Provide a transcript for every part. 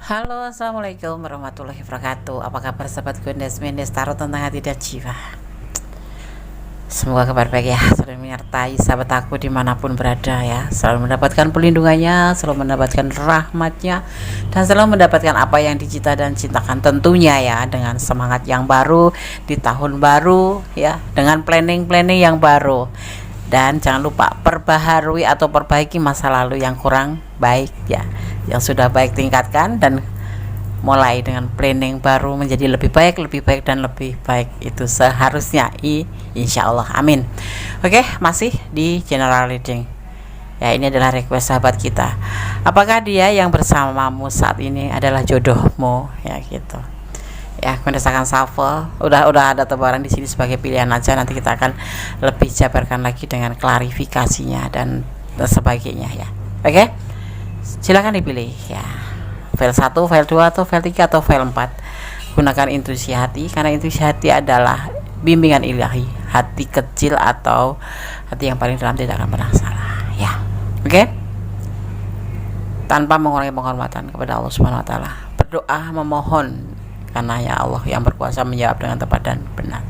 Halo, assalamualaikum warahmatullahi wabarakatuh. Apa kabar sahabat Gondes Mendes Tarot tentang hati dan jiwa? Semoga kabar baik ya, selalu menyertai sahabat aku dimanapun berada ya. Selalu mendapatkan pelindungannya, selalu mendapatkan rahmatnya, dan selalu mendapatkan apa yang dicita dan cintakan tentunya ya. Dengan semangat yang baru di tahun baru ya, dengan planning-planning yang baru. Dan jangan lupa perbaharui atau perbaiki masa lalu yang kurang baik ya. Yang sudah baik tingkatkan dan mulai dengan planning baru menjadi lebih baik dan lebih baik, itu seharusnya insya Allah, amin. Oke, masih di general reading ya. Ini adalah request sahabat kita. Apakah dia yang bersamamu saat ini adalah jodohmu ya, gitu ya. Mendesakan shuffle, udah ada tebaran di sini sebagai pilihan aja. Nanti kita akan lebih jabarkan lagi dengan klarifikasinya dan sebagainya ya. Oke, silakan dipilih ya, file 1, file 2, atau file 3, atau file 4. Gunakan intuisi hati, karena intuisi hati adalah bimbingan ilahi. Hati kecil atau hati yang paling dalam tidak akan pernah salah ya. Oke? Tanpa mengurangi penghormatan kepada Allah Subhanahu wa taala, berdoa memohon, karena ya Allah yang berkuasa menjawab dengan tepat dan benar.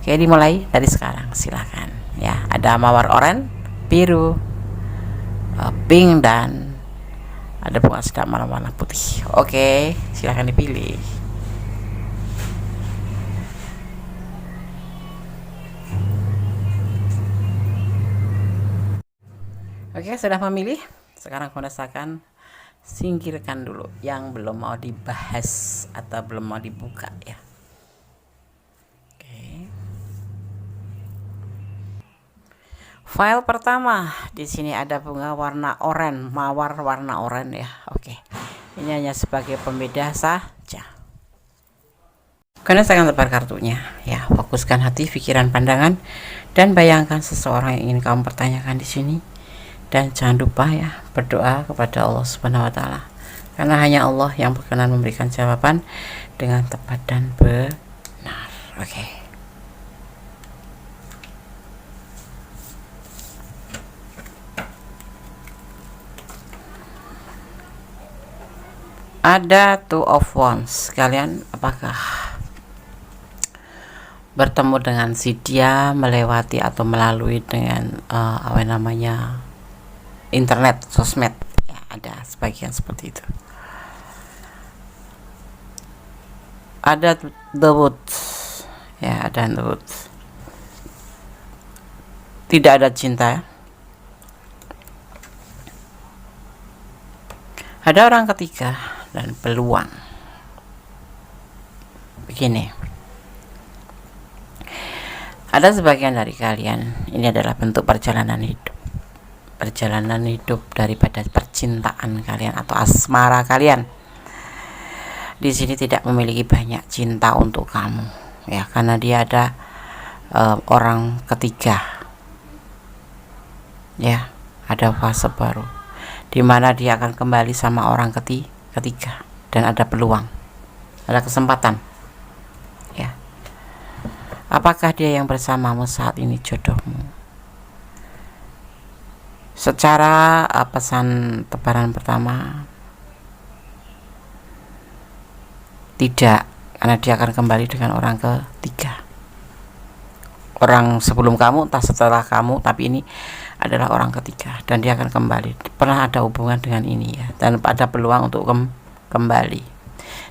Oke, dimulai dari sekarang, silakan ya. Ada mawar oranye, biru, pink, dan ada bunga sedap warna putih. Oke, silahkan dipilih. Oke, sudah memilih. Sekarang merasakan, singkirkan dulu yang belum mau dibahas atau belum mau dibuka ya. Oke. File pertama, di sini ada bunga warna oranye, mawar warna oranye ya. Oke. Ini hanya sebagai pembeda saja. Karena saya akan tebar kartunya ya. Fokuskan hati, pikiran, pandangan, dan bayangkan seseorang yang ingin kamu pertanyakan di sini. Dan jangan lupa ya, berdoa kepada Allah Subhanahu wa taala. Karena hanya Allah yang berkenan memberikan jawaban dengan tepat dan benar. Oke. Ada Two of Wands. Kalian apakah bertemu dengan si dia, melewati atau melalui dengan internet, sosmed ya, ada sebagian seperti itu. Ada The Woods ya, ada The Woods. Tidak ada cinta ya. Ada orang ketiga dan peluang. Begini, ada sebagian dari kalian, ini adalah bentuk perjalanan hidup daripada percintaan kalian atau asmara kalian. Di sini tidak memiliki banyak cinta untuk kamu ya, karena dia ada orang ketiga ya. Ada fase baru di mana dia akan kembali sama orang ketiga, dan ada peluang, ada kesempatan ya. Apakah dia yang bersamamu saat ini jodohmu? Secara pesan tebaran pertama, tidak, karena dia akan kembali dengan orang ketiga. Orang sebelum kamu, entah setelah kamu, tapi ini adalah orang ketiga dan dia akan kembali. Pernah ada hubungan dengan ini ya, dan ada peluang untuk kembali.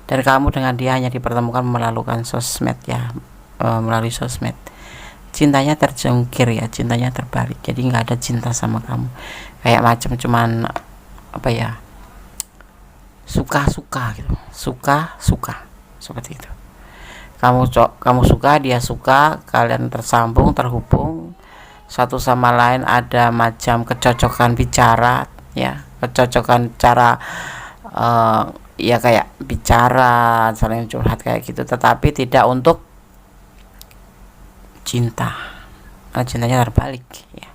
Dan kamu dengan dia hanya dipertemukan melalui sosmed ya, melalui sosmed. Cintanya terjungkir ya, cintanya terbalik, jadi nggak ada cinta sama kamu, kayak macam cuman apa ya, suka-suka gitu, suka seperti itu. Kamu suka, dia suka, kalian tersambung, terhubung satu sama lain, ada macam kecocokan bicara ya, kecocokan cara ya, kayak bicara, saling curhat kayak gitu, tetapi tidak untuk cinta, karena cintanya terbalik ya.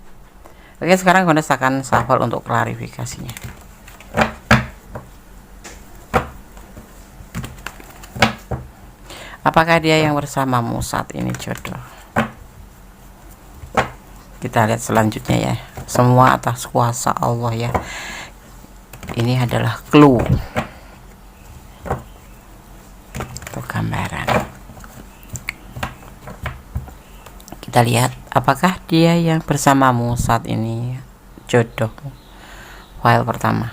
Oke, sekarang gue akan shuffle untuk klarifikasinya. Apakah dia yang bersamamu saat ini jodoh? Kita lihat selanjutnya ya. Semua atas kuasa Allah ya. Ini adalah clue. Kita lihat apakah dia yang bersamamu saat ini, jodohmu. File pertama.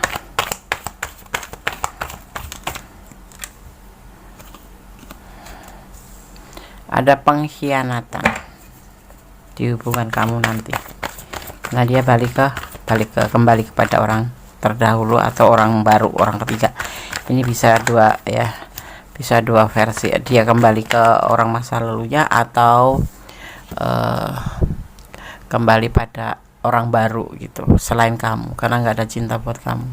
Ada pengkhianatan di hubungan kamu nanti. Nah, dia kembali kepada orang terdahulu atau orang baru, orang ketiga. Ini bisa dua ya, bisa dua versi. Dia kembali ke orang masa lalunya atau kembali pada orang baru gitu, selain kamu, karena nggak ada cinta buat kamu.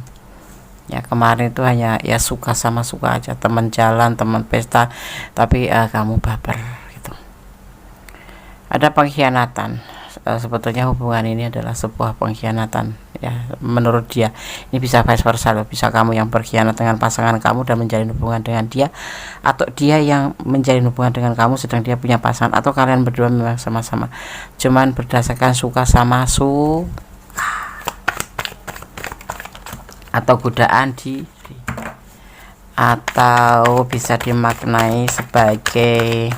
Ya, kemarin itu hanya ya suka sama suka aja, teman jalan, teman pesta, tapi kamu baper gitu. Ada pengkhianatan. Sebetulnya hubungan ini adalah sebuah pengkhianatan ya, menurut dia. Ini bisa vice versa loh, bisa kamu yang berkhianat dengan pasangan kamu dan menjalin hubungan dengan dia, atau dia yang menjalin hubungan dengan kamu sedang dia punya pasangan, atau kalian berdua memang sama-sama cuman berdasarkan suka sama suka atau godaan diri, atau bisa dimaknai sebagai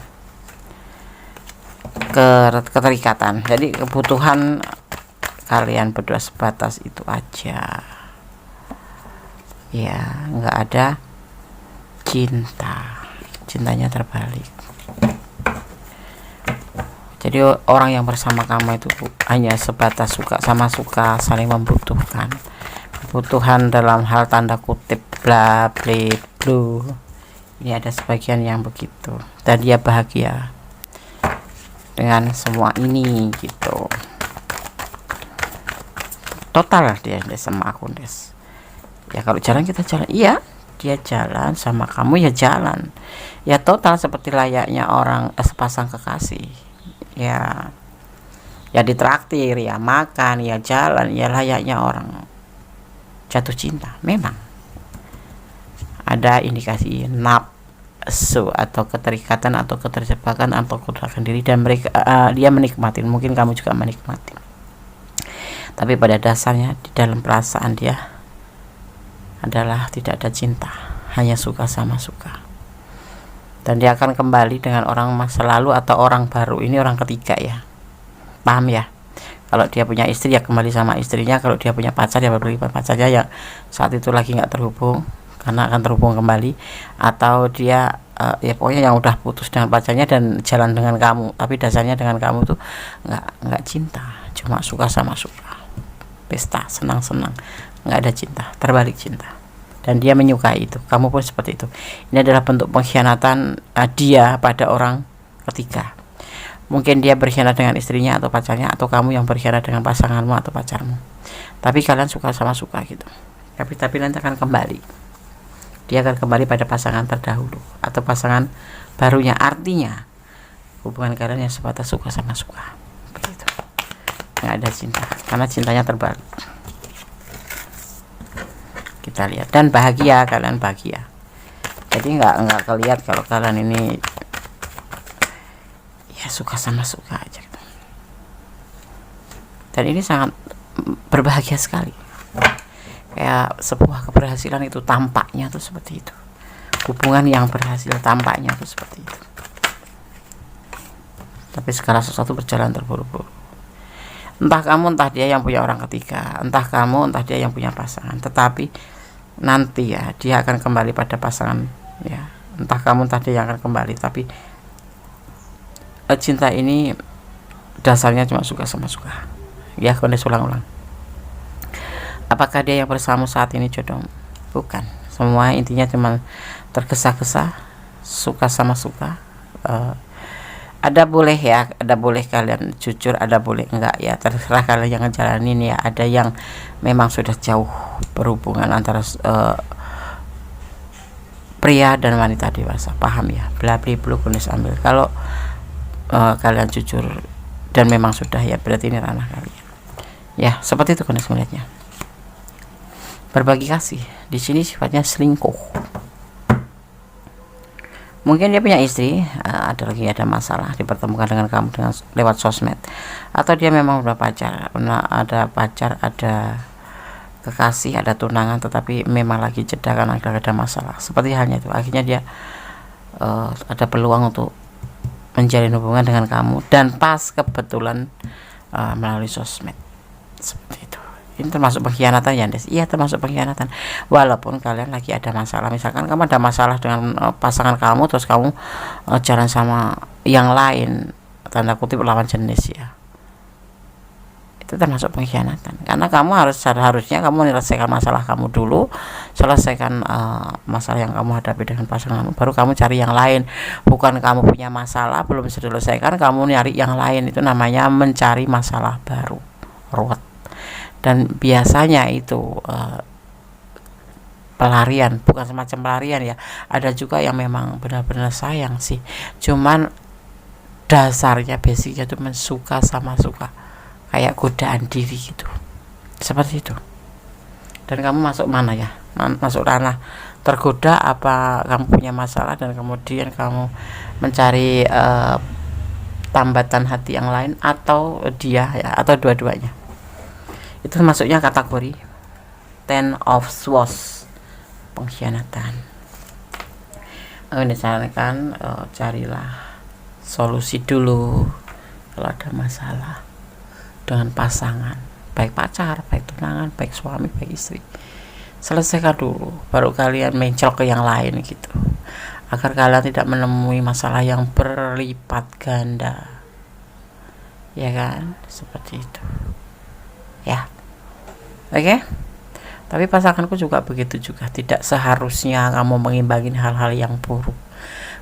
keterikatan. Jadi kebutuhan kalian berdua sebatas itu aja ya, nggak ada cintanya terbalik. Jadi orang yang bersama kamu itu hanya sebatas suka sama suka, saling membutuhkan. Kebutuhan dalam hal tanda kutip bla bla blu, ini ada sebagian yang begitu, dan dia bahagia dengan semua ini gitu. Total dia sama aku Des. Ya kalau jalan kita jalan, iya dia jalan sama kamu ya jalan. Ya total seperti layaknya orang sepasang kekasih. Ya ditraktir, ya makan, ya jalan, ya layaknya orang jatuh cinta. Memang ada indikasi nafsu atau keterikatan atau keterjebakan atau ketergantungan diri, dan mereka dia menikmati, mungkin kamu juga menikmati, tapi pada dasarnya di dalam perasaan dia adalah tidak ada cinta, hanya suka sama suka. Dan dia akan kembali dengan orang masa lalu atau orang baru. Ini orang ketiga ya, paham ya? Kalau dia punya istri ya kembali sama istrinya, kalau dia punya pacar ya balik pacarnya yang saat itu lagi nggak terhubung, karena akan terhubung kembali. Atau dia ya pokoknya yang udah putus dengan pacarnya dan jalan dengan kamu, tapi dasarnya dengan kamu tuh nggak cinta, cuma suka sama suka, pesta senang-senang, nggak ada cinta, terbalik cinta. Dan dia menyukai itu, kamu pun seperti itu. Ini adalah bentuk pengkhianatan dia pada orang ketiga. Mungkin dia berkhianat dengan istrinya atau pacarnya, atau kamu yang berkhianat dengan pasanganmu atau pacarmu. Tapi kalian suka sama suka gitu. Tapi nanti akan kembali. Dia akan kembali pada pasangan terdahulu atau pasangan barunya. Artinya hubungan kalian yang sebatas suka sama suka. Begitu. Nggak ada cinta, karena cintanya terbalik. Kita lihat, dan bahagia, kalian bahagia. Jadi nggak kelihat kalau kalian ini ya suka sama suka aja gitu. Dan ini sangat berbahagia sekali. Kayak sebuah keberhasilan itu tampaknya tuh seperti itu. Hubungan yang berhasil tampaknya tuh seperti itu. Tapi segala sesuatu berjalan terburu-buru. Entah kamu, entah dia yang punya orang ketiga, entah kamu, entah dia yang punya pasangan. Tetapi nanti ya dia akan kembali pada pasangan ya. Entah kamu, entah dia yang akan kembali. Tapi cinta ini dasarnya cuma suka sama suka. Ya, kondisi ulang-ulang. Apakah dia yang bersama saat ini jodoh? Bukan. Semua intinya cuma tergesa-gesa, suka sama suka. Ada boleh kalian jujur, ada boleh enggak ya, terserah kalian yang ngejalanin ya. Ada yang memang sudah jauh berhubungan antara pria dan wanita dewasa, paham ya, bla bla bla, kunis ambil. Kalau kalian jujur dan memang sudah ya, berarti ini ranah kalian ya. Seperti itu kunis melihatnya. Berbagi kasih di sini sifatnya selingkuh. Mungkin dia punya istri, ada masalah, dipertemukan dengan kamu dengan lewat sosmed, atau dia memang udah pacar, ada kekasih, ada tunangan, tetapi memang lagi jeda karena ada masalah. Seperti halnya itu, akhirnya dia ada peluang untuk menjalin hubungan dengan kamu dan pas kebetulan melalui sosmed seperti itu. Ini termasuk pengkhianatan ya, Des? Iya, termasuk pengkhianatan. Walaupun kalian lagi ada masalah, misalkan kamu ada masalah dengan pasangan kamu, terus kamu jalan sama yang lain, tanda kutip lawan jenis ya, itu termasuk pengkhianatan. Karena kamu harusnya kamu menyelesaikan masalah kamu dulu, selesaikan masalah yang kamu hadapi dengan pasangan kamu, baru kamu cari yang lain. Bukan kamu punya masalah belum selesaikan kamu nyari yang lain, itu namanya mencari masalah baru, ruwet. Dan biasanya itu pelarian, bukan semacam pelarian ya, ada juga yang memang benar-benar sayang sih, cuman dasarnya basicnya itu suka sama suka, kayak godaan diri gitu, seperti itu. Dan kamu masuk mana ya, masuk ranah tergoda apa kamu punya masalah dan kemudian kamu mencari tambatan hati yang lain, atau dia ya, atau dua-duanya. Itu masuknya kategori Ten of Swords, pengkhianatan. Misalkan carilah solusi dulu kalau ada masalah dengan pasangan, baik pacar, baik tunangan, baik suami, baik istri. Selesaikan dulu, baru kalian mencol ke yang lain gitu, agar kalian tidak menemui masalah yang berlipat ganda, ya kan, seperti itu ya. Oke. Tapi pasanganku juga begitu juga, tidak seharusnya kamu mengimbangi hal-hal yang buruk.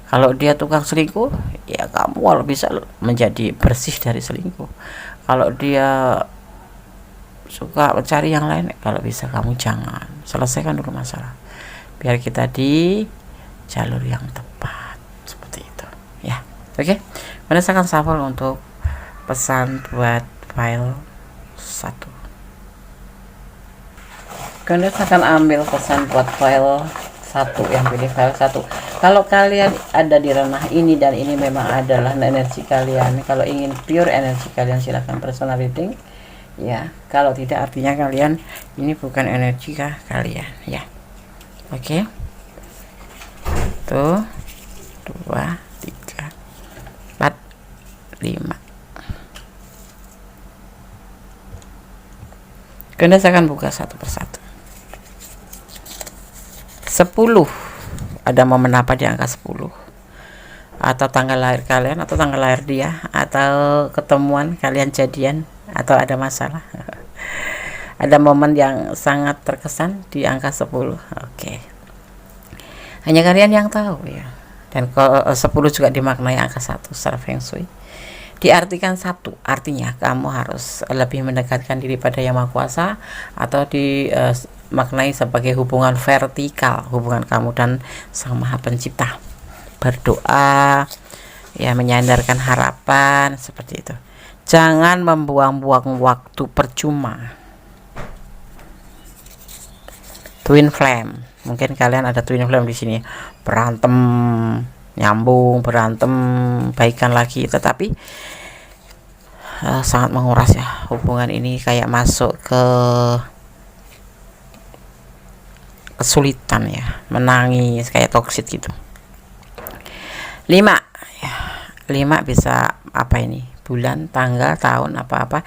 Kalau dia tukang selingkuh, ya kamu kalau bisa menjadi bersih dari selingkuh. Kalau dia suka mencari yang lain, kalau bisa kamu jangan, selesaikan dulu masalah, biar kita di jalur yang tepat, seperti itu ya. Oke, berdasarkan shuffle untuk pesan buat file 1. Kalian akan ambil pesan buat file 1, yang pilih file 1. Kalau kalian ada di ranah ini dan ini memang adalah energi kalian, kalau ingin pure energi kalian silahkan personal reading ya. Kalau tidak, artinya kalian ini bukan energi kalian ya. Oke. Tuh 2 3 4 5. Kalian akan buka satu persatu. 10, ada momen apa di angka 10, atau tanggal lahir kalian, atau tanggal lahir dia, atau ketemuan kalian jadian, atau ada masalah. Ada momen yang sangat terkesan di angka 10. Oke. Hanya kalian yang tahu ya. Dan kalau 10 juga dimaknai angka 1 secara Feng Shui. Diartikan 1, artinya kamu harus lebih mendekatkan diri pada Yang Maha Kuasa, atau dimaknai sebagai hubungan vertikal, hubungan kamu dan Sang Maha Pencipta. Berdoa ya, menyandarkan harapan, seperti itu. Jangan membuang-buang waktu percuma. Twin flame, mungkin kalian ada twin flame di sini, berantem nyambung, berantem baikan lagi, tetapi sangat menguras ya hubungan ini, kayak masuk ke kesulitan ya, menangis, kayak toxic gitu. 5 ya, 5 bisa apa ini, bulan, tanggal, tahun, apa-apa,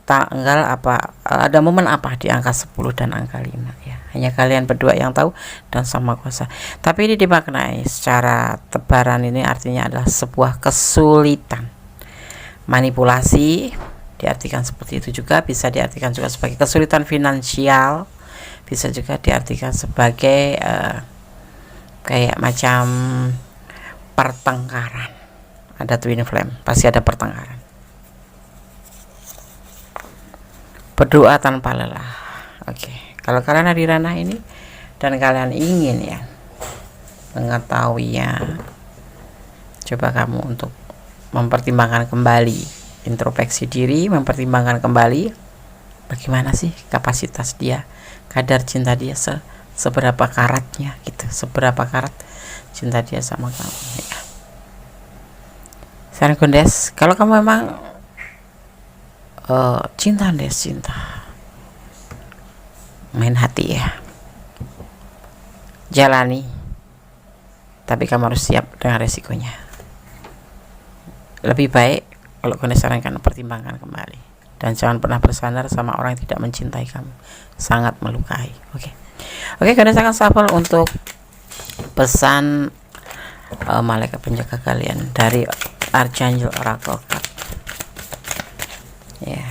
tanggal apa, ada momen apa di angka 10 dan angka 5 ya. Hanya kalian berdua yang tahu dan Sama Kuasa. Tapi ini dimaknai secara tebaran, ini artinya adalah sebuah kesulitan. Manipulasi diartikan seperti itu juga, bisa diartikan juga sebagai kesulitan finansial, bisa juga diartikan sebagai kayak macam pertengkaran. Ada twin flame, pasti ada pertengkaran. Berdoa tanpa lelah. Oke. Kalau kalian ada di ranah ini dan kalian ingin ya mengetahuinya, coba kamu untuk mempertimbangkan kembali, introspeksi diri, mempertimbangkan kembali bagaimana sih kapasitas dia, kadar cinta dia, seberapa karatnya gitu, seberapa karat cinta dia sama kamu ya. Sekarang Gondes, kalau kamu memang cinta, Des, cinta, main hati ya, jalani, tapi kamu harus siap dengan resikonya. Lebih baik kalau Gondes sarankan pertimbangkan kembali, dan jangan pernah bersandar sama orang yang tidak mencintai kamu, sangat melukai. Oke, Gondes akan shuffle untuk pesan malaikat penjaga kalian dari Archangel Oracle Card. Ya.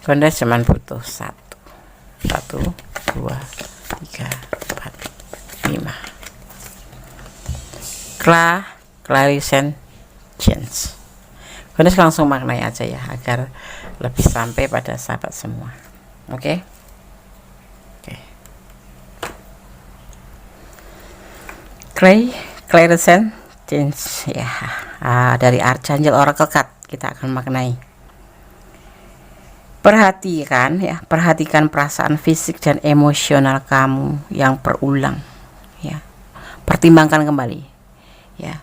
Gondes cuman butuh 1, 2, 3, 4, 5. Clarification change. Gondes langsung maknai aja ya, agar lebih sampai pada sahabat semua. Oke. Clarification change ya. Dari Archangel Oracle Card kita akan maknai. Perhatikan perasaan fisik dan emosional kamu yang berulang ya. Pertimbangkan kembali ya.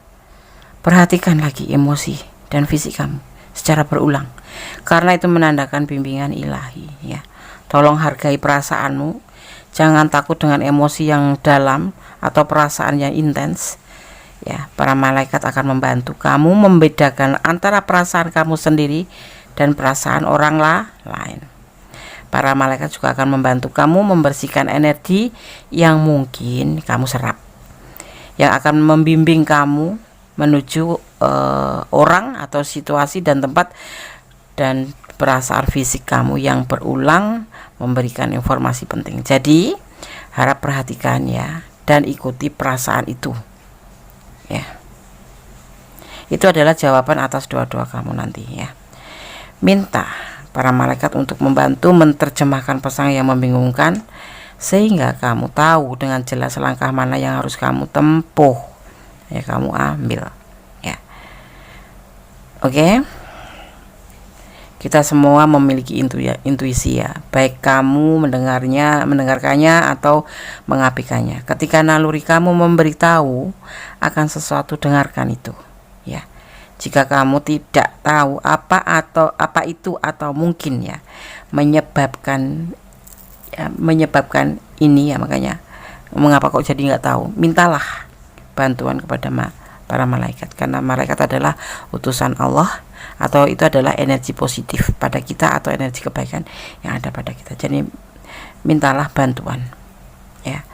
Perhatikan lagi emosi dan fisik kamu secara berulang, karena itu menandakan bimbingan ilahi ya. Tolong hargai perasaanmu, jangan takut dengan emosi yang dalam atau perasaan yang intens ya. Para malaikat akan membantu kamu membedakan antara perasaan kamu sendiri dan perasaan orang lain. Para malaikat juga akan membantu kamu membersihkan energi yang mungkin kamu serap, yang akan membimbing kamu menuju orang atau situasi dan tempat, dan perasaan fisik kamu yang berulang memberikan informasi penting. Jadi harap perhatikan ya, dan ikuti perasaan itu ya. Itu adalah jawaban atas doa-doa kamu nanti ya. Minta para malaikat untuk membantu menerjemahkan pesan yang membingungkan, sehingga kamu tahu dengan jelas langkah mana yang harus kamu tempuh ya, kamu ambil ya. Oke. Kita semua memiliki intuisi ya, baik kamu mendengarkannya atau mengabaikannya. Ketika naluri kamu memberitahu akan sesuatu, dengarkan itu ya. Jika kamu tidak tahu apa itu atau mungkin ya menyebabkan ini ya, makanya mengapa kok jadi nggak tahu, mintalah bantuan kepada para malaikat, karena malaikat adalah utusan Allah, atau itu adalah energi positif pada kita atau energi kebaikan yang ada pada kita. Jadi mintalah bantuan ya,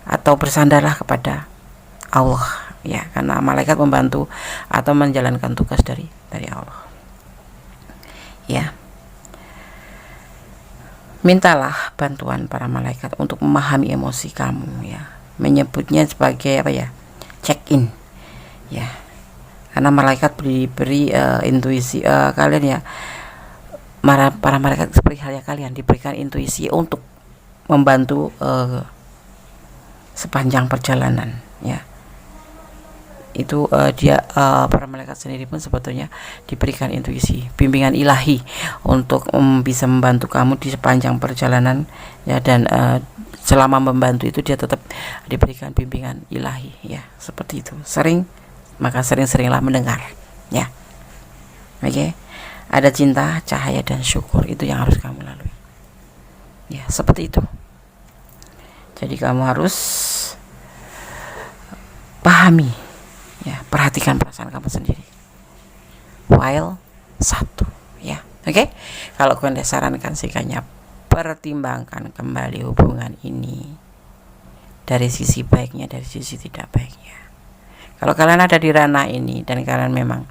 atau bersandarlah kepada Allah ya, karena malaikat membantu atau menjalankan tugas dari Allah ya. Mintalah bantuan para malaikat untuk memahami emosi kamu ya, menyebutnya sebagai apa ya, check in ya, karena malaikat beri intuisi kalian ya. Para malaikat seperti halnya kalian diberikan intuisi untuk membantu sepanjang perjalanan ya. Itu para malaikat sendiri pun sebetulnya diberikan intuisi, bimbingan ilahi untuk bisa membantu kamu di sepanjang perjalanan ya, dan selama membantu itu dia tetap diberikan bimbingan ilahi ya, seperti itu. Maka sering-seringlah mendengar ya. Oke. Ada cinta, cahaya, dan syukur, itu yang harus kamu lalui ya, seperti itu. Jadi kamu harus pahami ya, perhatikan perasaan kamu sendiri. File 1 ya. Oke. Kalau kalian sarankan sikanya, pertimbangkan kembali hubungan ini dari sisi baiknya, dari sisi tidak baiknya. Kalau kalian ada di ranah ini dan kalian memang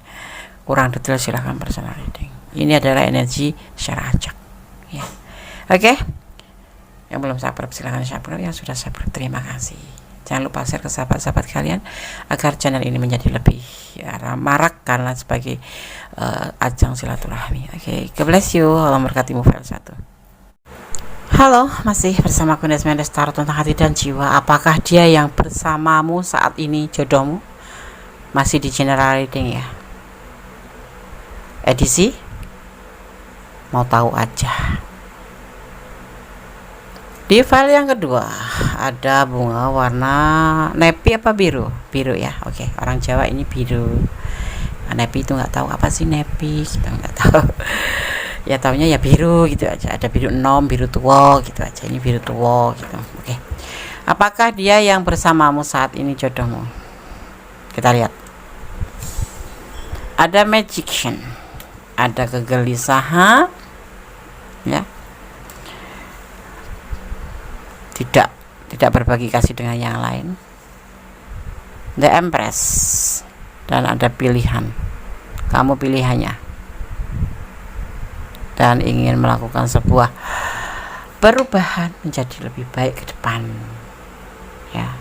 kurang detail, silahkan personal reading. Ini adalah energi secara acak ya. Oke. Yang belum subscribe silahkan subscribe, yang sudah subscribe terima kasih. Jangan lupa share ke sahabat-sahabat kalian agar channel ini menjadi lebih marak, karena sebagai ajang silaturahmi. Oke, God bless you. Allah memberkatimu. File 1. Halo, masih bersama Gondes Mendes Tarot tentang hati dan jiwa. Apakah dia yang bersamamu saat ini jodohmu? Masih di general reading ya, edisi mau tahu aja. Di file yang kedua ada bunga warna nepi apa biru ya. Oke, orang Jawa ini biru. Nepi itu nggak tahu apa sih nepi, kita nggak tahu ya, taunya ya biru gitu aja. Ada biru enom, biru tua gitu aja. Ini biru tua gitu. Oke. Apakah dia yang bersamamu saat ini jodohmu? Kita lihat. Ada magician, ada kegelisahan, ya. Tidak berbagi kasih dengan yang lain. The Empress, dan ada pilihan. Kamu pilihannya. Dan ingin melakukan sebuah perubahan menjadi lebih baik ke depan. Ya.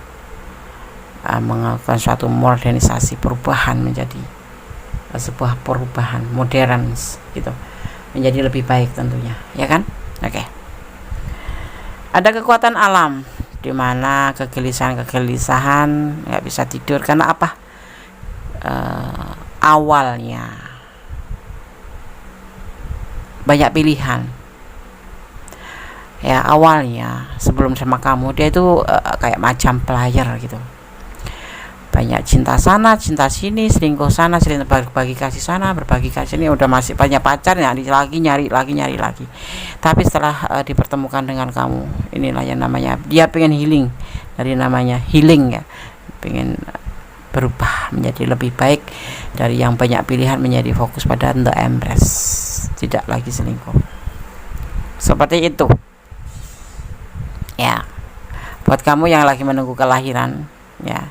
Melakukan suatu modernisasi, perubahan menjadi sebuah perubahan modern gitu, menjadi lebih baik tentunya, ya kan? Oke. Ada kekuatan alam di mana kegelisahan nggak bisa tidur karena apa? Awalnya banyak pilihan. Ya, awalnya sebelum sama kamu dia itu kayak macam player gitu. Banyak cinta sana, cinta sini, selingkuh sana, selingkuh, berbagi kasih sana, berbagi kasih sini, udah masih banyak pacar, nyari lagi. Tapi setelah dipertemukan dengan kamu, inilah yang namanya dia pengen healing, dari namanya healing ya, pengen berubah menjadi lebih baik dari yang banyak pilihan menjadi fokus pada The Empress, tidak lagi selingkuh. Seperti itu. Ya, buat kamu yang lagi menunggu kelahiran, ya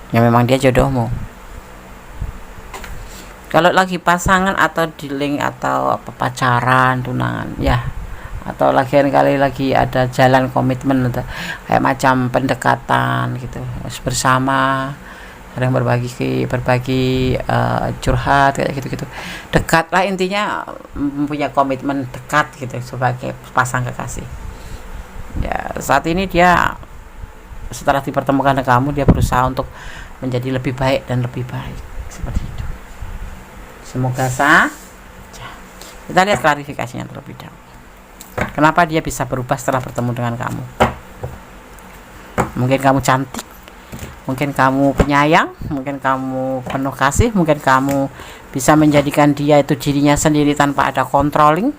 memang dia jodohmu. Kalau lagi pasangan atau dealing atau pacaran, tunangan, ya, atau kali lagi ada jalan komitmen atau kayak macam pendekatan gitu, bersama, sering berbagi curhat kayak gitu, dekat lah, intinya mempunyai komitmen dekat gitu sebagai pasang kekasih. Ya, saat ini dia setelah dipertemukan dengan kamu, dia berusaha untuk menjadi lebih baik dan lebih baik, seperti itu. Semoga saja. Kita lihat klarifikasinya terlebih dahulu. Kenapa dia bisa berubah setelah bertemu dengan kamu? Mungkin kamu cantik, mungkin kamu penyayang, mungkin kamu penuh kasih, mungkin kamu bisa menjadikan dia itu dirinya sendiri tanpa ada controlling.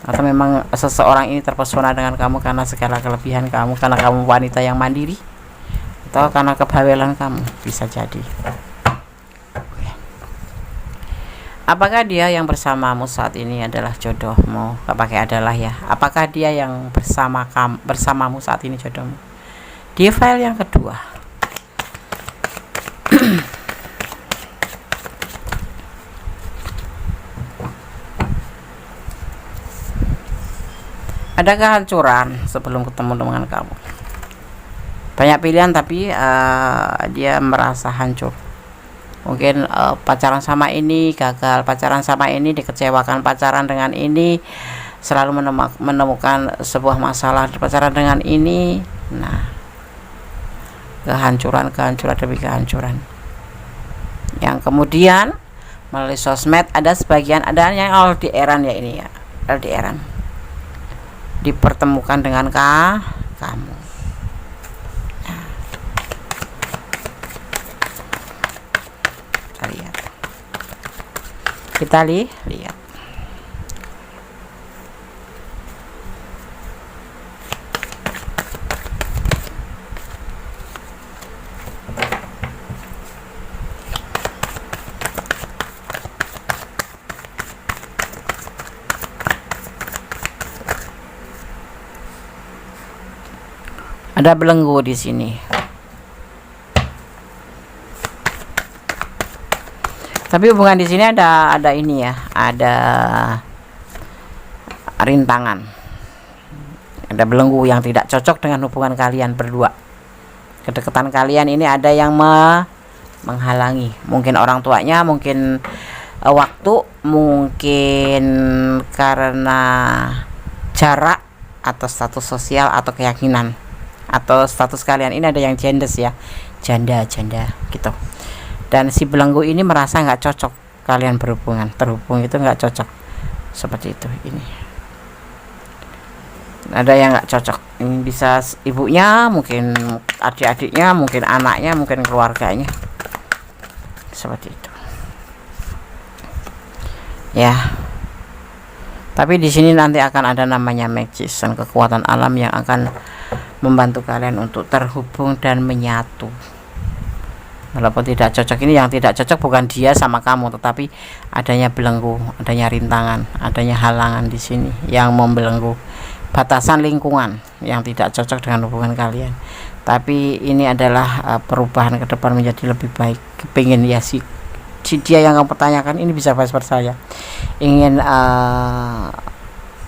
Atau memang seseorang ini terpesona dengan kamu karena segala kelebihan kamu, karena kamu wanita yang mandiri, atau karena kebawelan kamu, bisa jadi. Apakah dia yang bersamamu saat ini adalah jodohmu? Gak pakai adalah ya. Apakah dia yang bersamamu saat ini jodohmu? Di file yang kedua. Ada kehancuran sebelum ketemu dengan kamu. Banyak pilihan tapi dia merasa hancur. Mungkin pacaran sama ini gagal, pacaran sama ini dikecewakan, pacaran dengan ini selalu menemukan sebuah masalah, pacaran dengan ini. Nah, kehancuran demi kehancuran. Yang kemudian melalui sosmed ada sebagian, ada yang LDR-an ya, ini ya, LDR-an. Dipertemukan dengan kamu. Nah, kita lihat. Ada belenggu di sini. Tapi hubungan di sini ada ini ya, ada rintangan. Ada belenggu yang tidak cocok dengan hubungan kalian berdua. Kedekatan kalian ini ada yang menghalangi. Mungkin orang tuanya, mungkin waktu, mungkin karena jarak atau status sosial atau keyakinan. Atau status kalian ini ada yang genders ya, janda gitu, dan si belenggu ini merasa nggak cocok kalian terhubung itu nggak cocok, seperti itu. Ini ada yang nggak cocok, ini bisa ibunya, mungkin adik-adiknya, mungkin anaknya, mungkin keluarganya, seperti itu ya. Tapi di sini nanti akan ada namanya magician, kekuatan alam yang akan membantu kalian untuk terhubung dan menyatu. Walaupun tidak cocok, ini yang tidak cocok bukan dia sama kamu, tetapi adanya belenggu, adanya rintangan, adanya halangan di sini yang membelenggu, batasan lingkungan yang tidak cocok dengan hubungan kalian. Tapi ini adalah perubahan ke depan menjadi lebih baik. Kepingin ya si dia yang kamu pertanyakan ini bisa vice versa ya, ingin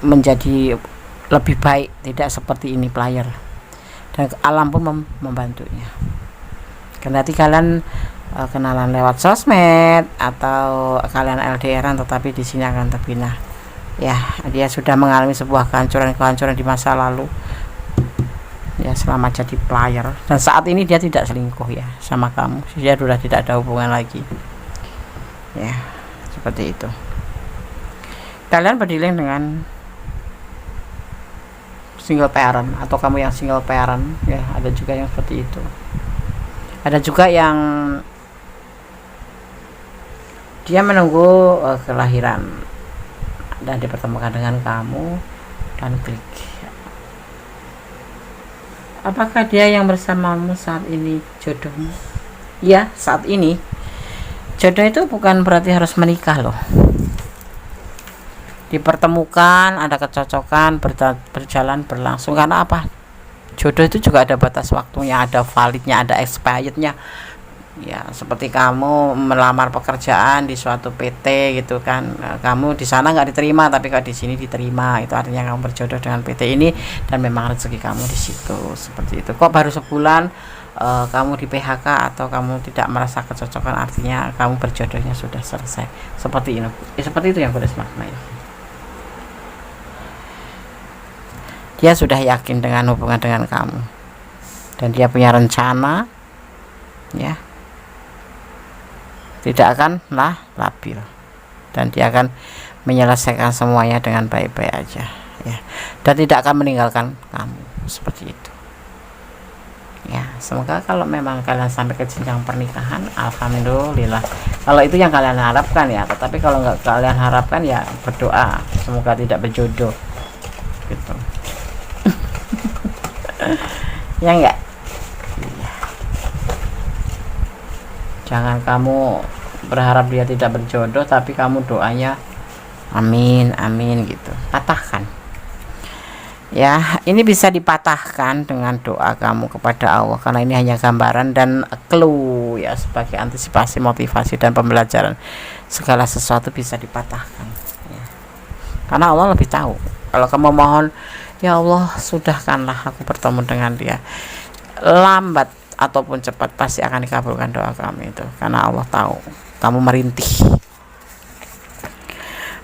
menjadi lebih baik, tidak seperti ini player, dan alam pun membantunya. Kendati kalian kenalan lewat sosmed atau kalian LDRan, tetapi di sini akan terbina ya. Dia sudah mengalami sebuah kehancuran di masa lalu ya, selama jadi player, dan saat ini dia tidak selingkuh ya sama kamu, dia sudah tidak ada hubungan lagi ya, seperti itu. Kalian berdealing dengan single parent atau kamu yang single parent ya, ada juga yang seperti itu. Ada juga yang dia menunggu kelahiran dan dipertemukan dengan kamu dan klik. Apakah dia yang bersamamu saat ini jodohmu? Ya, saat ini jodoh itu bukan berarti harus menikah loh. Dipertemukan, ada kecocokan, berjalan berlangsung. Karena apa? Jodoh itu juga ada batas waktunya, ada validnya, ada expirednya ya. Seperti kamu melamar pekerjaan di suatu PT gitu kan, kamu di sana nggak diterima, tapi kalau di sini diterima, itu artinya kamu berjodoh dengan PT ini dan memang rezeki kamu di situ. Seperti itu. Kok baru sebulan kamu di PHK atau kamu tidak merasa kecocokan, artinya kamu berjodohnya sudah selesai. Seperti ini, seperti itu yang boleh maknanya. Dia sudah yakin dengan hubungan dengan kamu dan dia punya rencana ya, tidak akan labil, dan dia akan menyelesaikan semuanya dengan baik-baik aja ya, dan tidak akan meninggalkan kamu. Seperti itu ya. Semoga kalau memang kalian sampai ke jenjang pernikahan, alhamdulillah, kalau itu yang kalian harapkan ya. Tetapi kalau nggak kalian harapkan ya berdoa semoga tidak berjodoh gitu. Ya enggak, jangan kamu berharap dia tidak berjodoh tapi kamu doanya amin amin gitu, patahkan ya. Ini bisa dipatahkan dengan doa kamu kepada Allah, karena ini hanya gambaran dan clue ya, sebagai antisipasi, motivasi, dan pembelajaran. Segala sesuatu bisa dipatahkan ya. Karena Allah lebih tahu. Kalau kamu mohon, ya Allah sudahkanlah aku bertemu dengan dia, lambat ataupun cepat pasti akan dikabulkan doa kamu itu, karena Allah tahu kamu merintih.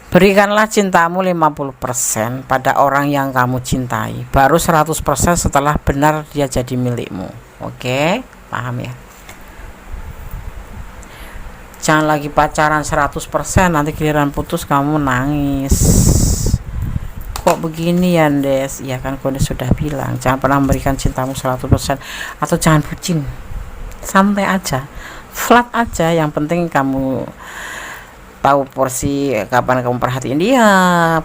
Berikanlah cintamu 50% pada orang yang kamu cintai, baru 100% setelah benar dia jadi milikmu. Oke, paham ya? Jangan lagi pacaran 100%, nanti giliran putus kamu nangis. Kok begini ya Des? Ya kan Kondes sudah bilang, jangan pernah memberikan cintamu 100%, atau jangan bucin. Santai aja, flat aja, yang penting kamu tahu porsi kapan kamu perhatiin dia,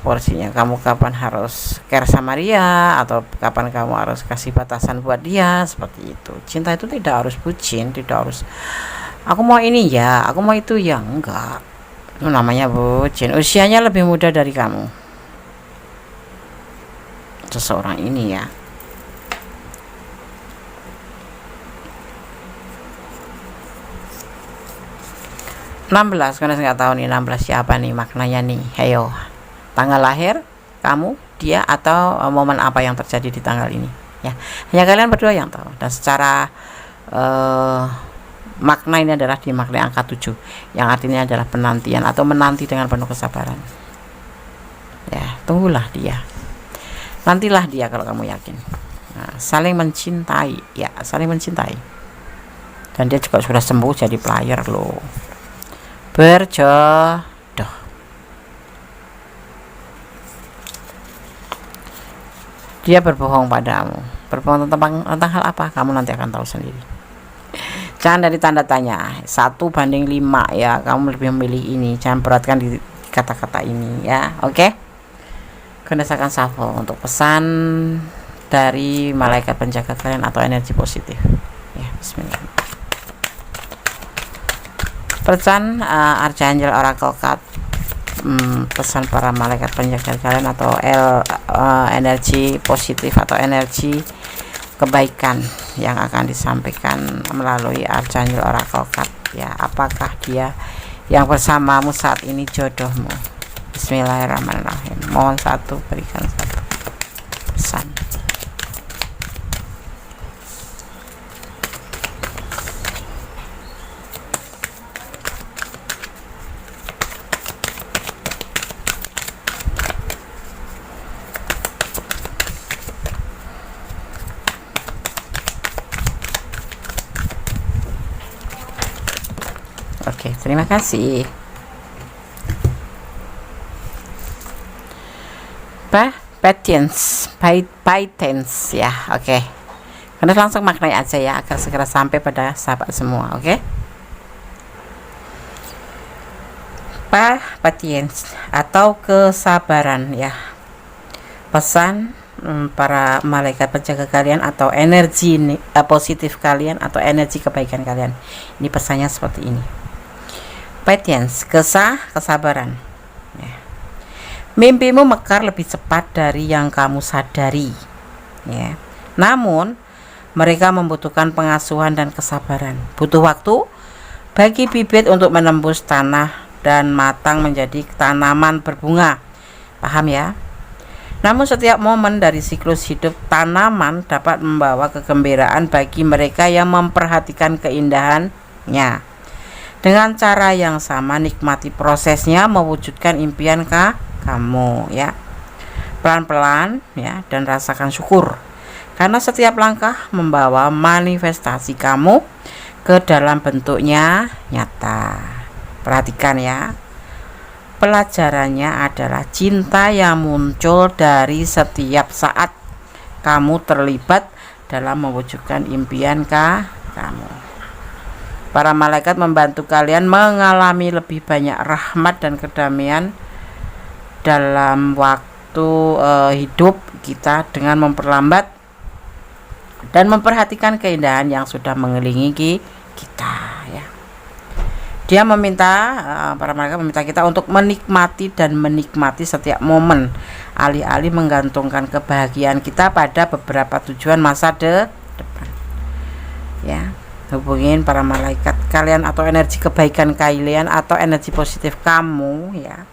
porsinya kamu kapan harus care sama dia, atau kapan kamu harus kasih batasan buat dia. Seperti itu. Cinta itu tidak harus bucin, tidak harus aku mau ini ya, aku mau itu ya, enggak. Itu namanya bucin. Usianya lebih muda dari kamu, seseorang ini ya. (16) karena nggak tahu nih 16 siapa nih maknanya nih. Ayo, tanggal lahir kamu, dia, atau momen apa yang terjadi di tanggal ini ya. Hanya kalian berdua yang tahu. Dan secara makna ini adalah dimaknai angka 7, yang artinya adalah penantian atau menanti dengan penuh kesabaran ya. Tunggulah dia, nantilah dia kalau kamu yakin. Saling mencintai ya, saling mencintai, dan dia juga sudah sembuh jadi player loh, berjodoh. Dia berbohong padamu, berbohong tentang hal apa, kamu nanti akan tahu sendiri. Jangan dari tanda tanya 1:5 ya, kamu lebih memilih ini, jangan beratkan di kata-kata ini ya. Oke? Gunakan shuffle untuk pesan dari malaikat penjaga kalian atau energi positif. Ya, bismillah. Pesan Archangel Oracle Card, pesan para malaikat penjaga kalian atau energi positif atau energi kebaikan yang akan disampaikan melalui Archangel Oracle Card. Ya, apakah dia yang bersamamu saat ini jodohmu? Bismillahirrahmanirrahim. Mohon satu, berikan satu pesan. Oke, terima kasih. Patience ya, oke. Karena langsung maknai aja ya, agar segera sampai pada sahabat semua, oke. Patience atau kesabaran ya. Pesan para malaikat penjaga kalian atau energi positif kalian atau energi kebaikan kalian. Ini pesannya seperti ini. Patience, kesabaran. Ya. Mimpimu mekar lebih cepat dari yang kamu sadari. Ya. Namun, mereka membutuhkan pengasuhan dan kesabaran. Butuh waktu bagi bibit untuk menembus tanah dan matang menjadi tanaman berbunga. Paham ya? Namun setiap momen dari siklus hidup tanaman dapat membawa kegembiraan bagi mereka yang memperhatikan keindahannya. Dengan cara yang sama, nikmati prosesnya mewujudkan impian kamu ya. Pelan-pelan ya, dan rasakan syukur karena setiap langkah membawa manifestasi kamu ke dalam bentuknya nyata. Perhatikan ya. Pelajarannya adalah cinta yang muncul dari setiap saat kamu terlibat dalam mewujudkan impian kamu. Para malaikat membantu kalian mengalami lebih banyak rahmat dan kedamaian dalam waktu hidup kita dengan memperlambat dan memperhatikan keindahan yang sudah mengelilingi kita ya. Dia meminta, para malaikat meminta kita untuk menikmati setiap momen, alih-alih menggantungkan kebahagiaan kita pada beberapa tujuan masa depan. Ya, hubungin para malaikat kalian atau energi kebaikan kalian atau energi positif kamu ya.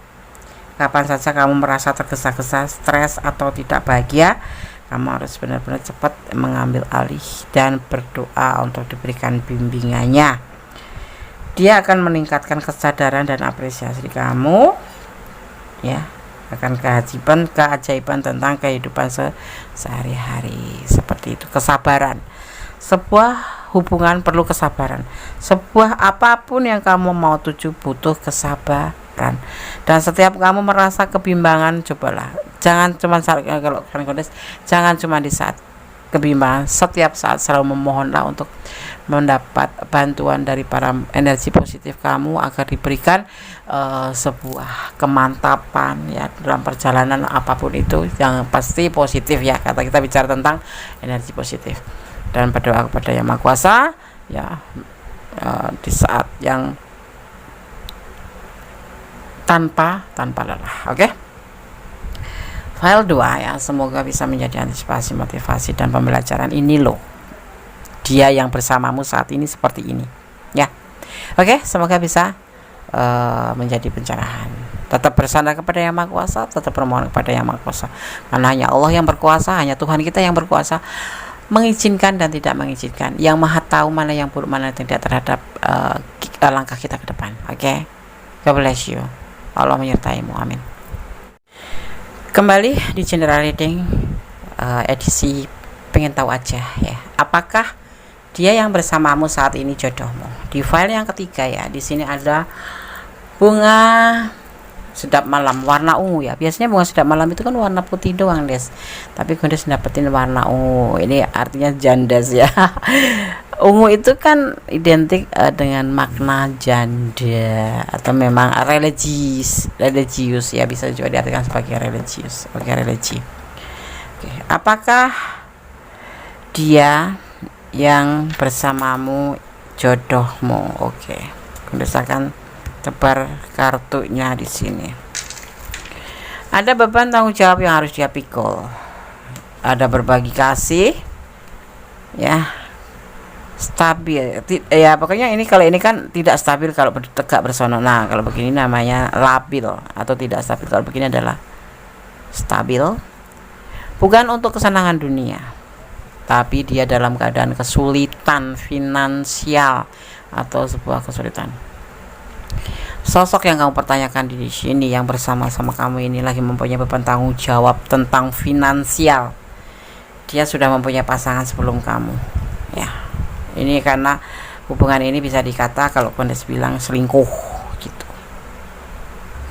Kapan saja kamu merasa tergesa-gesa, stres atau tidak bahagia, kamu harus benar-benar cepat mengambil alih dan berdoa untuk diberikan bimbingannya. Dia akan meningkatkan kesadaran dan apresiasi kamu ya, akan keajaiban tentang kehidupan sehari-hari. Seperti itu. Kesabaran, sebuah hubungan perlu kesabaran. Sebuah apapun yang kamu mau tuju butuh kesabaran. Dan setiap kamu merasa kebimbangan, cobalah jangan cuma jangan cuma di saat kebimbangan, setiap saat selalu memohonlah untuk mendapat bantuan dari para energi positif kamu agar diberikan sebuah kemantapan ya dalam perjalanan apapun itu, yang pasti positif ya. Kata kita bicara tentang energi positif dan berdoa kepada Yang Maha Kuasa ya, di saat yang tanpa lelah. Oke. File 2 ya, semoga bisa menjadi antisipasi, motivasi dan pembelajaran. Ini loh dia yang bersamamu saat ini seperti ini ya. Oke, semoga bisa menjadi pencerahan. Tetap bersandar kepada Yang Maha Kuasa, tetap bermohon kepada Yang Maha Kuasa, karena hanya Allah yang berkuasa, hanya Tuhan kita yang berkuasa mengizinkan dan tidak mengizinkan. Yang Maha tahu mana yang buruk, mana yang tidak terhadap langkah kita ke depan. Oke, God bless you. Allah menyertaimu, amin. Kembali di general reading edisi pengen tahu aja ya, apakah dia yang bersamamu saat ini jodohmu. Di file yang ketiga ya, di sini ada bunga sedap malam warna ungu ya. Biasanya bunga sedap malam itu kan warna putih doang, Des. Tapi Gondes dapetin warna ungu. Ini artinya jandas ya. Ungu itu kan identik dengan makna janda atau memang religius ya, bisa juga diartikan sebagai religius, sebagai religi. Oke, apakah dia yang bersamamu jodohmu? Oke, berdasarkan tebar kartunya di sini. Ada beban tanggung jawab yang harus dia pikul. Ada berbagi kasih, ya, stabil. Ya pokoknya ini, kalau ini kan tidak stabil kalau tegak bersama. Nah kalau begini namanya labil, atau tidak stabil kalau begini adalah stabil. Bukan untuk kesenangan dunia, tapi dia dalam keadaan kesulitan finansial atau sebuah kesulitan. Sosok yang kamu pertanyakan di sini, yang bersama-sama kamu ini, lagi mempunyai beban tanggung jawab tentang finansial. Dia sudah mempunyai pasangan sebelum kamu, ya. Ini karena hubungan ini bisa dikata kalau Kondes bilang selingkuh gitu.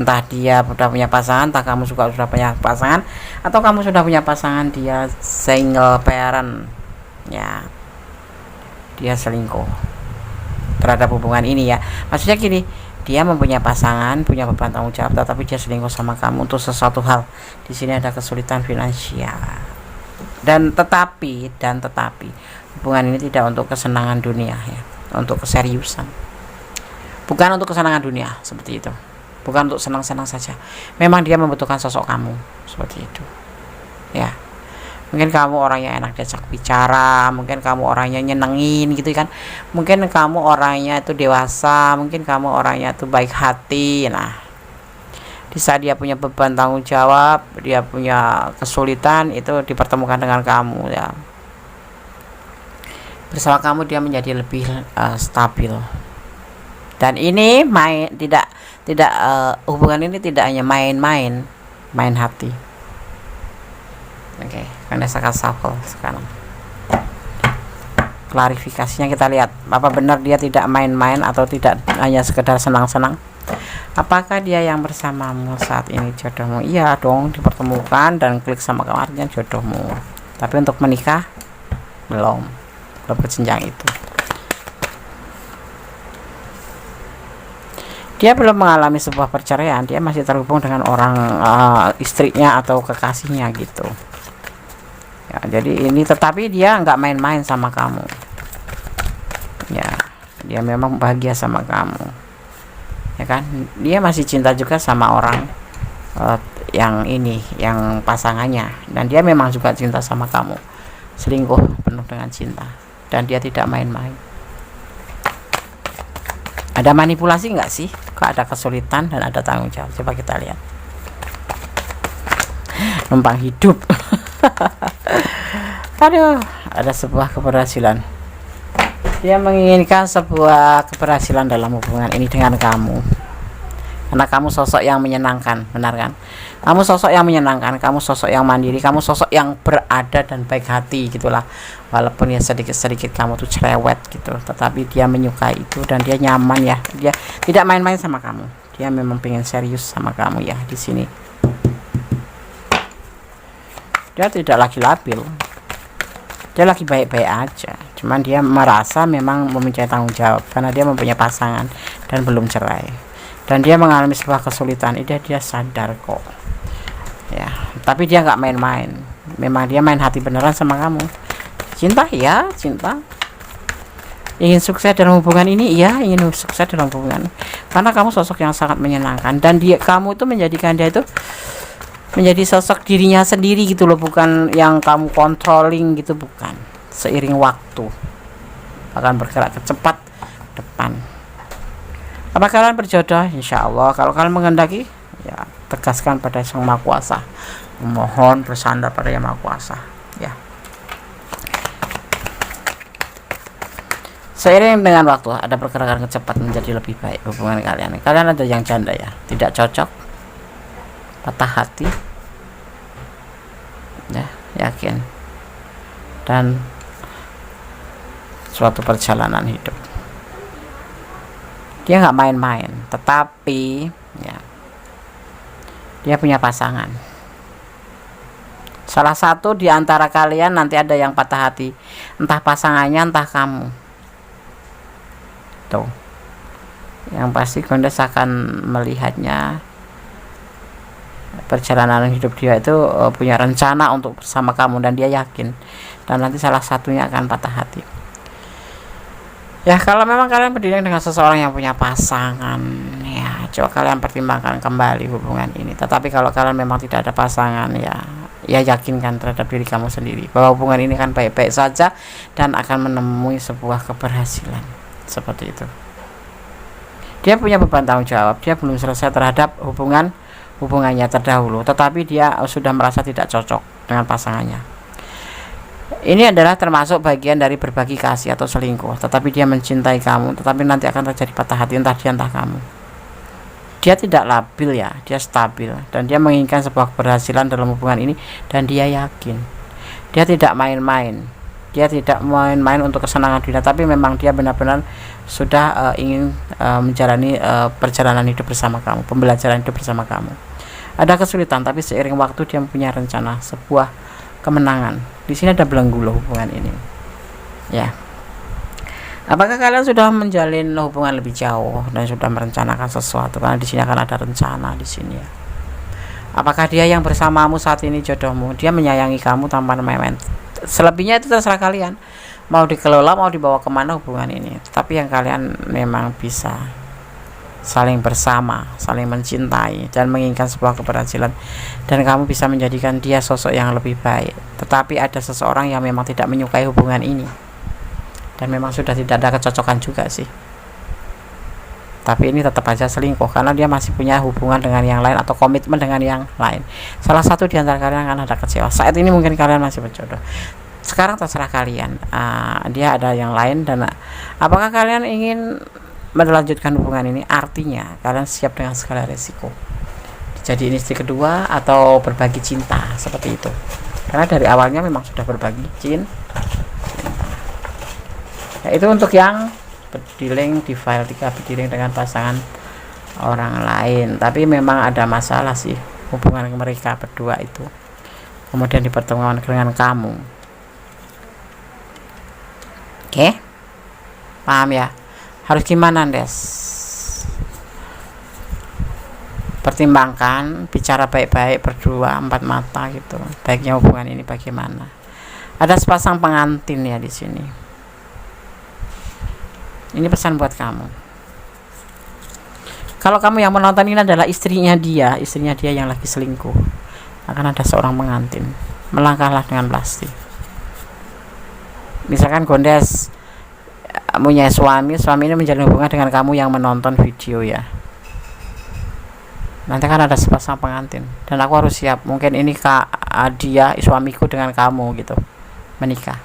Entah dia sudah punya pasangan, entah kamu juga sudah punya pasangan, atau kamu sudah punya pasangan, dia single parent, ya. Dia selingkuh terhadap hubungan ini, ya. Maksudnya gini, dia mempunyai pasangan, punya beban tanggung jawab, tetapi dia selingkuh sama kamu untuk sesuatu hal. Di sini ada kesulitan finansial. Dan tetapi hubungan ini tidak untuk kesenangan dunia, ya, untuk keseriusan. Bukan untuk kesenangan dunia seperti itu. Bukan untuk senang-senang saja. Memang dia membutuhkan sosok kamu seperti itu. Ya. Mungkin kamu orang yang enak diajak bicara, mungkin kamu orangnya nyenengin gitu kan, mungkin kamu orangnya itu dewasa, mungkin kamu orangnya itu baik hati. Nah, di saat dia punya beban tanggung jawab, dia punya kesulitan, itu dipertemukan dengan kamu, ya. Bersama kamu dia menjadi lebih stabil. Dan ini hubungan ini tidak hanya main hati. Oke, karena saya shuffle sekarang. Klarifikasinya kita lihat, apa benar dia tidak main-main atau tidak hanya sekedar senang-senang? Apakah dia yang bersamamu saat ini jodohmu? Iya dong, dipertemukan dan klik sama kamu, artinya jodohmu. Tapi untuk menikah belum ke jenjang itu. Dia belum mengalami sebuah perceraian, dia masih terhubung dengan orang istrinya atau kekasihnya gitu. Ya, jadi ini, tetapi dia nggak main-main sama kamu, ya. Dia memang bahagia sama kamu, ya kan. Dia masih cinta juga sama orang yang ini, yang pasangannya, dan dia memang juga cinta sama kamu, selingkuh penuh dengan cinta, dan dia tidak main-main. Ada manipulasi nggak sih? Kok ada kesulitan dan ada tanggung jawab? Coba kita lihat. Numpang hidup. Aduh, ada sebuah keberhasilan. Dia menginginkan sebuah keberhasilan dalam hubungan ini dengan kamu, karena kamu sosok yang menyenangkan, benar kan? Kamu sosok yang menyenangkan, kamu sosok yang mandiri, kamu sosok yang berada dan baik hati gitulah. Walaupun ya sedikit-sedikit kamu tuh cerewet gitu, tetapi dia menyukai itu dan dia nyaman, ya. Dia tidak main-main sama kamu. Dia memang pengen serius sama kamu, ya. Di sini dia tidak lagi labil, dia lagi baik-baik aja. Cuman dia merasa memang mempunyai tanggung jawab karena dia mempunyai pasangan dan belum cerai, dan dia mengalami sebuah kesulitan. Dia sadar kok, ya. Tapi dia nggak main-main. Memang dia main hati beneran sama kamu. Cinta, ya, cinta. Ingin sukses dalam hubungan ini, ya, ingin sukses dalam hubungan, karena kamu sosok yang sangat menyenangkan, dan kamu itu menjadikan dia itu menjadi sosok dirinya sendiri gitu loh, bukan yang kamu controlling gitu, bukan. Seiring waktu akan bergerak cepat depan. Apa kalian berjodoh? Insya Allah. Kalau kalian menghendaki, ya, tegaskan pada Sang Maha Kuasa, mohon bersandar pada Yang Maha Kuasa, ya. Seiring dengan waktu ada pergerakan cepat menjadi lebih baik hubungan kalian. Kalian ada yang janda, ya, tidak cocok, patah hati, ya, yakin, dan suatu perjalanan hidup. Dia nggak main-main, tetapi, ya, dia punya pasangan. Salah satu di antara kalian nanti ada yang patah hati, entah pasangannya entah kamu, itu. Yang pasti Gondes akan melihatnya perjalanan hidup dia itu punya rencana untuk bersama kamu, dan dia yakin, dan nanti salah satunya akan patah hati. Ya, kalau memang kalian berdiri dengan seseorang yang punya pasangan, ya coba kalian pertimbangkan kembali hubungan ini. Tetapi kalau kalian memang tidak ada pasangan, ya yakinkan terhadap diri kamu sendiri bahwa hubungan ini kan baik-baik saja dan akan menemui sebuah keberhasilan. Seperti itu. Dia punya beban tanggung jawab, dia belum selesai terhadap hubungannya terdahulu, tetapi dia sudah merasa tidak cocok dengan pasangannya. Ini adalah termasuk bagian dari berbagi kasih atau selingkuh. Tetapi dia mencintai kamu, tetapi nanti akan terjadi patah hati, entah dia entah kamu. Dia tidak labil ya, dia stabil, dan dia menginginkan sebuah keberhasilan dalam hubungan ini, dan dia yakin. Dia tidak main-main. Dia tidak main-main untuk kesenangan dunia, tapi memang dia benar-benar sudah ingin menjalani perjalanan hidup bersama kamu, pembelajaran hidup bersama kamu. Ada kesulitan, tapi seiring waktu dia punya rencana sebuah kemenangan. Di sini ada belenggu loh hubungan ini. Ya. Apakah kalian sudah menjalin hubungan lebih jauh dan sudah merencanakan sesuatu? Karena di sini akan ada rencana di sini ya. Apakah dia yang bersamamu saat ini jodohmu? Dia menyayangi kamu tanpa main-main. Selebihnya itu terserah kalian. Mau dikelola, mau dibawa kemana hubungan ini. Tapi yang kalian memang bisa saling bersama, saling mencintai, dan menginginkan sebuah keberhasilan, dan kamu bisa menjadikan dia sosok yang lebih baik. Tetapi ada seseorang yang memang tidak menyukai hubungan ini, dan memang sudah tidak ada kecocokan juga sih. Tapi ini tetap aja selingkuh, karena dia masih punya hubungan dengan yang lain atau komitmen dengan yang lain. Salah satu di antara kalian akan ada kecewa. Saat ini mungkin kalian masih berjodoh, sekarang terserah kalian. Dia ada yang lain, dan apakah kalian ingin melanjutkan hubungan ini? Artinya kalian siap dengan segala resiko, jadi istri kedua atau berbagi cinta, seperti itu. Karena dari awalnya memang sudah berbagi cinta. Ya, itu untuk yang berdiling di file 3, berdiling dengan pasangan orang lain. Tapi memang ada masalah sih hubungan mereka berdua itu, kemudian dipertemukan dengan kamu. Oke, paham ya? Harus gimana, Des? Pertimbangkan, bicara baik-baik berdua, empat mata gitu. Baiknya hubungan ini bagaimana? Ada sepasang pengantin ya di sini. Ini pesan buat kamu. Kalau kamu yang menonton ini adalah istrinya dia yang lagi selingkuh, akan ada seorang pengantin. Melangkahlah dengan pasti. Misalkan Gondes punya suami ini menjalin hubungan dengan kamu yang menonton video ya. Nanti kan ada sepasang pengantin, dan aku harus siap. Mungkin ini dia suamiku dengan kamu gitu menikah,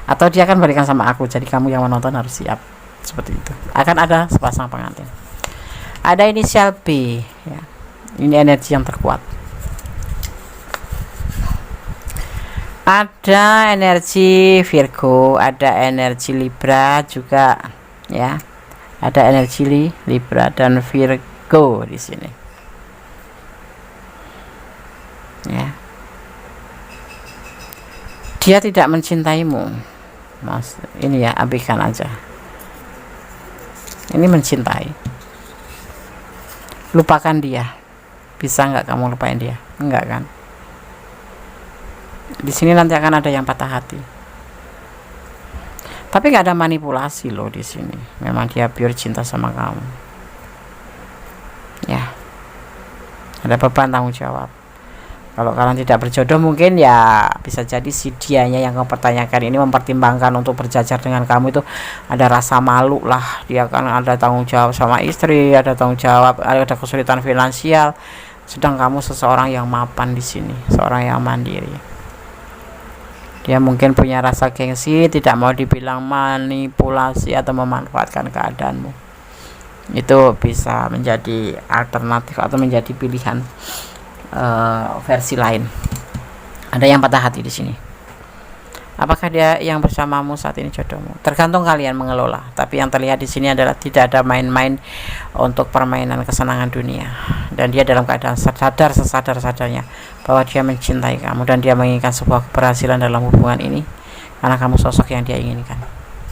atau dia akan berikan sama aku. Jadi kamu yang menonton harus siap seperti itu. Akan ada sepasang pengantin. Ada inisial B ya. Ini energi yang terkuat. Ada energi Virgo, ada energi Libra juga ya. Ada energi Libra dan Virgo di sini. Ya. Dia tidak mencintaimu. Mas, ini ya, abaikan aja. Ini mencintai. Lupakan dia. Bisa nggak kamu lupain dia? Enggak kan? Di sini nanti akan ada yang patah hati. Tapi nggak ada manipulasi loh di sini. Memang dia pure cinta sama kamu. Ya. Ada beban tanggung jawab. Kalau kalian tidak berjodoh, mungkin ya bisa jadi si dianya yang mempertanyakan ini, mempertimbangkan untuk berjajar dengan kamu itu ada rasa malu lah. Dia kan ada tanggung jawab sama istri, ada tanggung jawab, ada kesulitan finansial. Sedang kamu seseorang yang mapan di sini, seorang yang mandiri. Dia mungkin punya rasa gengsi, tidak mau dibilang manipulasi atau memanfaatkan keadaanmu. Itu bisa menjadi alternatif atau menjadi pilihan versi lain. Ada yang patah hati di sini. Apakah dia yang bersamamu saat ini jodohmu? Tergantung kalian mengelola. Tapi yang terlihat di sini adalah tidak ada main-main untuk permainan kesenangan dunia. Dan dia dalam keadaan sesadar-sadarnya bahwa dia mencintai kamu dan dia menginginkan sebuah keberhasilan dalam hubungan ini, karena kamu sosok yang dia inginkan.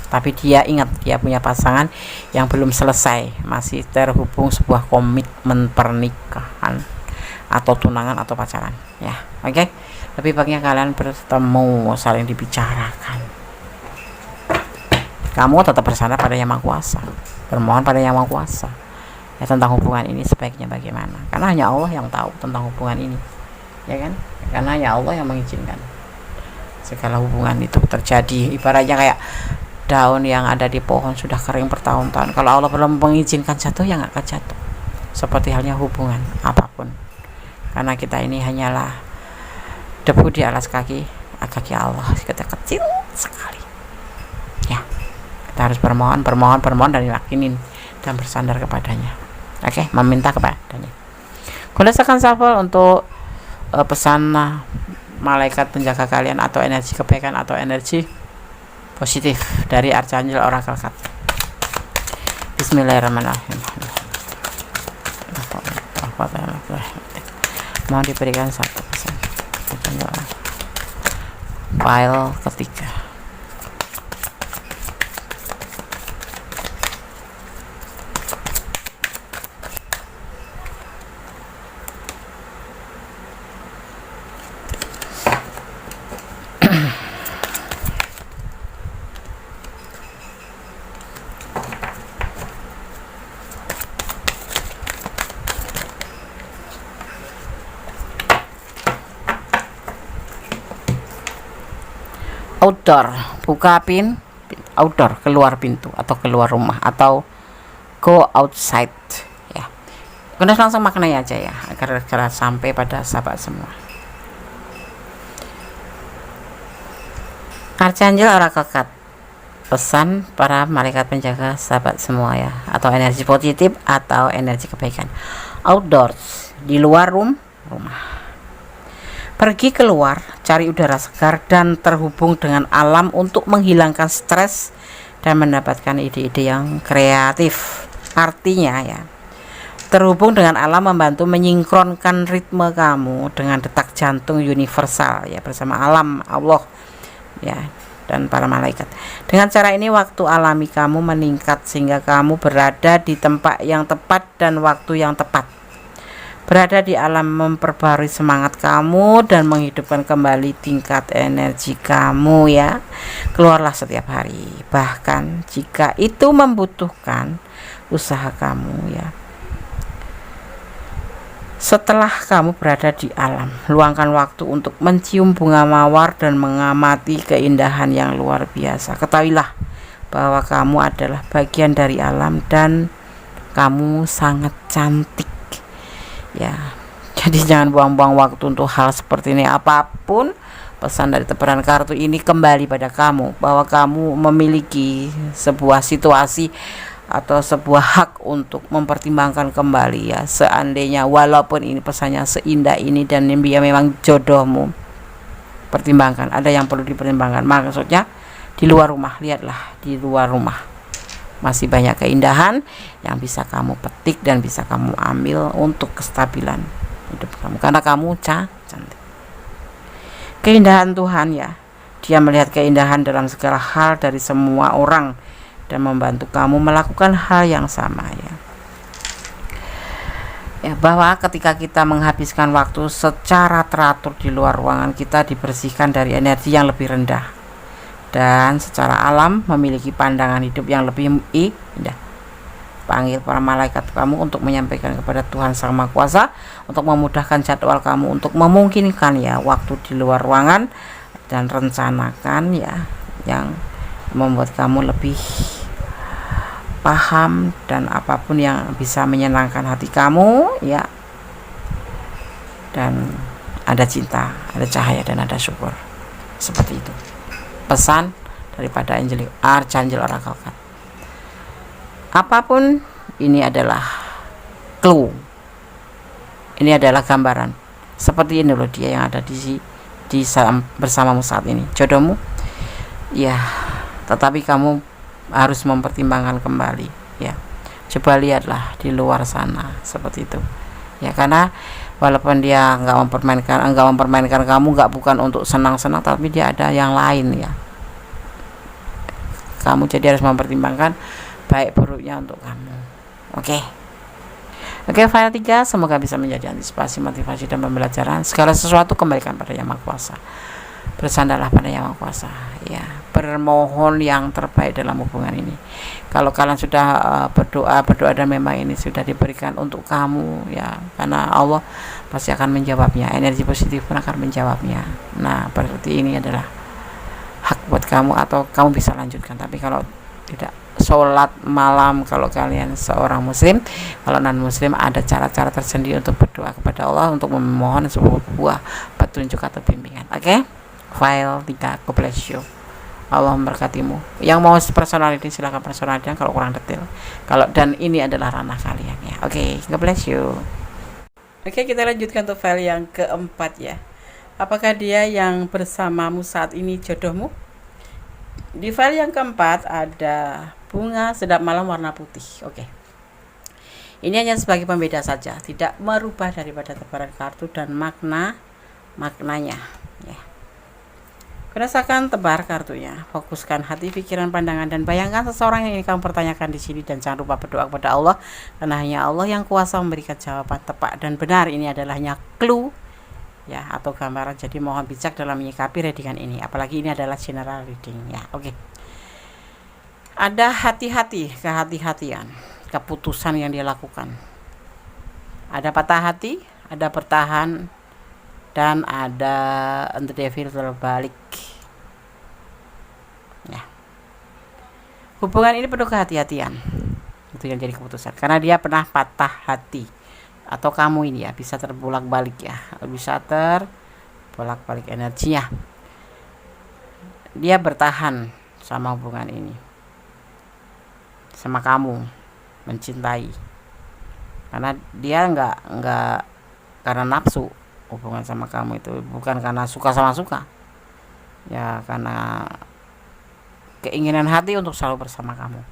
tapi dia ingat dia punya pasangan yang belum selesai, masih terhubung sebuah komitmen pernikahan atau tunangan atau pacaran ya. Oke, lebih baiknya kalian bertemu, saling dibicarakan. Kamu tetap bersandar pada Yang Maha Kuasa, bermohon pada Yang Maha Kuasa ya tentang hubungan ini sebaiknya bagaimana, karena hanya Allah yang tahu tentang hubungan ini, ya kan, karena hanya Allah yang mengizinkan segala hubungan itu terjadi. Ibaratnya kayak daun yang ada di pohon sudah kering bertahun-tahun, kalau Allah belum mengizinkan jatuh ya nggak akan jatuh. Seperti halnya hubungan apapun, karena kita ini hanyalah debu di alas kaki Allah, kita kecil sekali ya. Kita harus bermohon dan yakinin dan bersandar kepadanya. Oke, meminta kepadanya. Gunakan shuffle untuk pesan malaikat penjaga kalian atau energi kebaikan atau energi positif dari Archangel Oracle Card. Bismillahirrahmanirrahim. Mau diberikan satu pesan. File ketiga. Outdoor, buka outdoor, keluar pintu atau keluar rumah atau go outside ya. Kita langsung maknanya aja ya agar sampai pada sahabat semua. Archangel Oracle Card, pesan para malaikat penjaga sahabat semua ya, atau energi positif atau energi kebaikan. Outdoors, di luar rumah. Pergi keluar, cari udara segar dan terhubung dengan alam untuk menghilangkan stres dan mendapatkan ide-ide yang kreatif. Artinya ya, terhubung dengan alam membantu menyinkronkan ritme kamu dengan detak jantung universal ya, bersama alam, Allah ya, dan para malaikat. Dengan cara ini waktu alami kamu meningkat sehingga kamu berada di tempat yang tepat dan waktu yang tepat. Berada di alam memperbarui semangat kamu dan menghidupkan kembali tingkat energi kamu ya. Keluarlah setiap hari, bahkan jika itu membutuhkan usaha kamu ya. Setelah kamu berada di alam, luangkan waktu untuk mencium bunga mawar dan mengamati keindahan yang luar biasa. Ketahuilah bahwa kamu adalah bagian dari alam dan kamu sangat cantik ya. Jadi jangan buang-buang waktu untuk hal seperti ini. Apapun pesan dari tebaran kartu ini kembali pada kamu, bahwa kamu memiliki sebuah situasi atau sebuah hak untuk mempertimbangkan kembali ya. Seandainya walaupun ini pesannya seindah ini dan dia memang jodohmu, pertimbangkan, ada yang perlu dipertimbangkan. Maksudnya di luar rumah, lihatlah di luar rumah masih banyak keindahan yang bisa kamu petik dan bisa kamu ambil untuk kestabilan hidup kamu, karena kamu cantik. Keindahan Tuhan ya, Dia melihat keindahan dalam segala hal dari semua orang dan membantu kamu melakukan hal yang sama ya. Bahwa ketika kita menghabiskan waktu secara teratur di luar ruangan, kita dibersihkan dari energi yang lebih rendah dan secara alam memiliki pandangan hidup yang lebih indah. Panggil para malaikat kamu untuk menyampaikan kepada Tuhan Sang Maha Kuasa untuk memudahkan jadwal kamu, untuk memungkinkan ya waktu di luar ruangan, dan rencanakan ya yang membuat kamu lebih paham dan apapun yang bisa menyenangkan hati kamu ya. Dan ada cinta, ada cahaya dan ada syukur. Seperti itu pesan daripada Archangel Oracle Card. Apapun ini adalah clue, ini adalah gambaran. Seperti ini loh dia yang ada di bersamamu saat ini, jodohmu ya. Tetapi kamu harus mempertimbangkan kembali ya. Coba lihatlah di luar sana seperti itu ya, karena walaupun dia enggak mempermainkan kamu, bukan untuk senang-senang, tapi dia ada yang lain ya. kamu, jadi harus mempertimbangkan baik buruknya untuk kamu. Oke. Oke, file 3 semoga bisa menjadi antisipasi, motivasi, dan pembelajaran. Segala sesuatu kembalikan pada Yang Maha Kuasa. Bersandarlah pada Yang Maha Kuasa, ya. Bermohon yang terbaik dalam hubungan ini. Kalau kalian sudah berdoa dan memang ini sudah diberikan untuk kamu, ya, karena Allah pasti akan menjawabnya. Energi positif pun akan menjawabnya. Nah, berarti ini adalah hak buat kamu, atau kamu bisa lanjutkan. Tapi kalau tidak, sholat malam kalau kalian seorang muslim, kalau non muslim ada cara-cara tersendiri untuk berdoa kepada Allah, untuk memohon sebuah petunjuk atau bimbingan. Oke, file 3, God bless you, Allah memberkatimu. Yang mau personality silahkan personality kalau kurang detail, dan ini adalah ranah kalian, ya. Oke, God bless you. Oke, kita lanjutkan untuk file yang keempat, ya. Apakah dia yang bersamamu saat ini jodohmu? Di file yang keempat ada bunga sedap malam warna putih. Oke. Ini hanya sebagai pembeda saja, tidak merubah daripada tebaran kartu dan maknanya, ya. Rasakan tebar kartunya, fokuskan hati, pikiran, pandangan, dan bayangkan seseorang yang ingin kamu pertanyakan di sini, dan jangan lupa berdoa kepada Allah, karena hanya Allah yang kuasa memberikan jawaban tepat dan benar. Ini adalah hanya clue, ya, atau gambaran. Jadi mohon bijak dalam menyikapi readingan ini, apalagi ini adalah general reading, ya. Oke. Ada kehati-hatian, keputusan yang dia lakukan. Ada patah hati, ada bertahan, dan ada the devil terbalik, ya. Hubungan ini penuh kehati-hatian, itu yang jadi keputusan, karena dia pernah patah hati, atau kamu ini, ya, bisa terbolak-balik, ya, bisa terbolak-balik energinya. Dia bertahan sama hubungan ini, sama kamu, mencintai, karena dia nggak karena nafsu. Hubungan sama kamu itu bukan karena suka sama suka, ya, karena keinginan hati untuk selalu bersama kamu,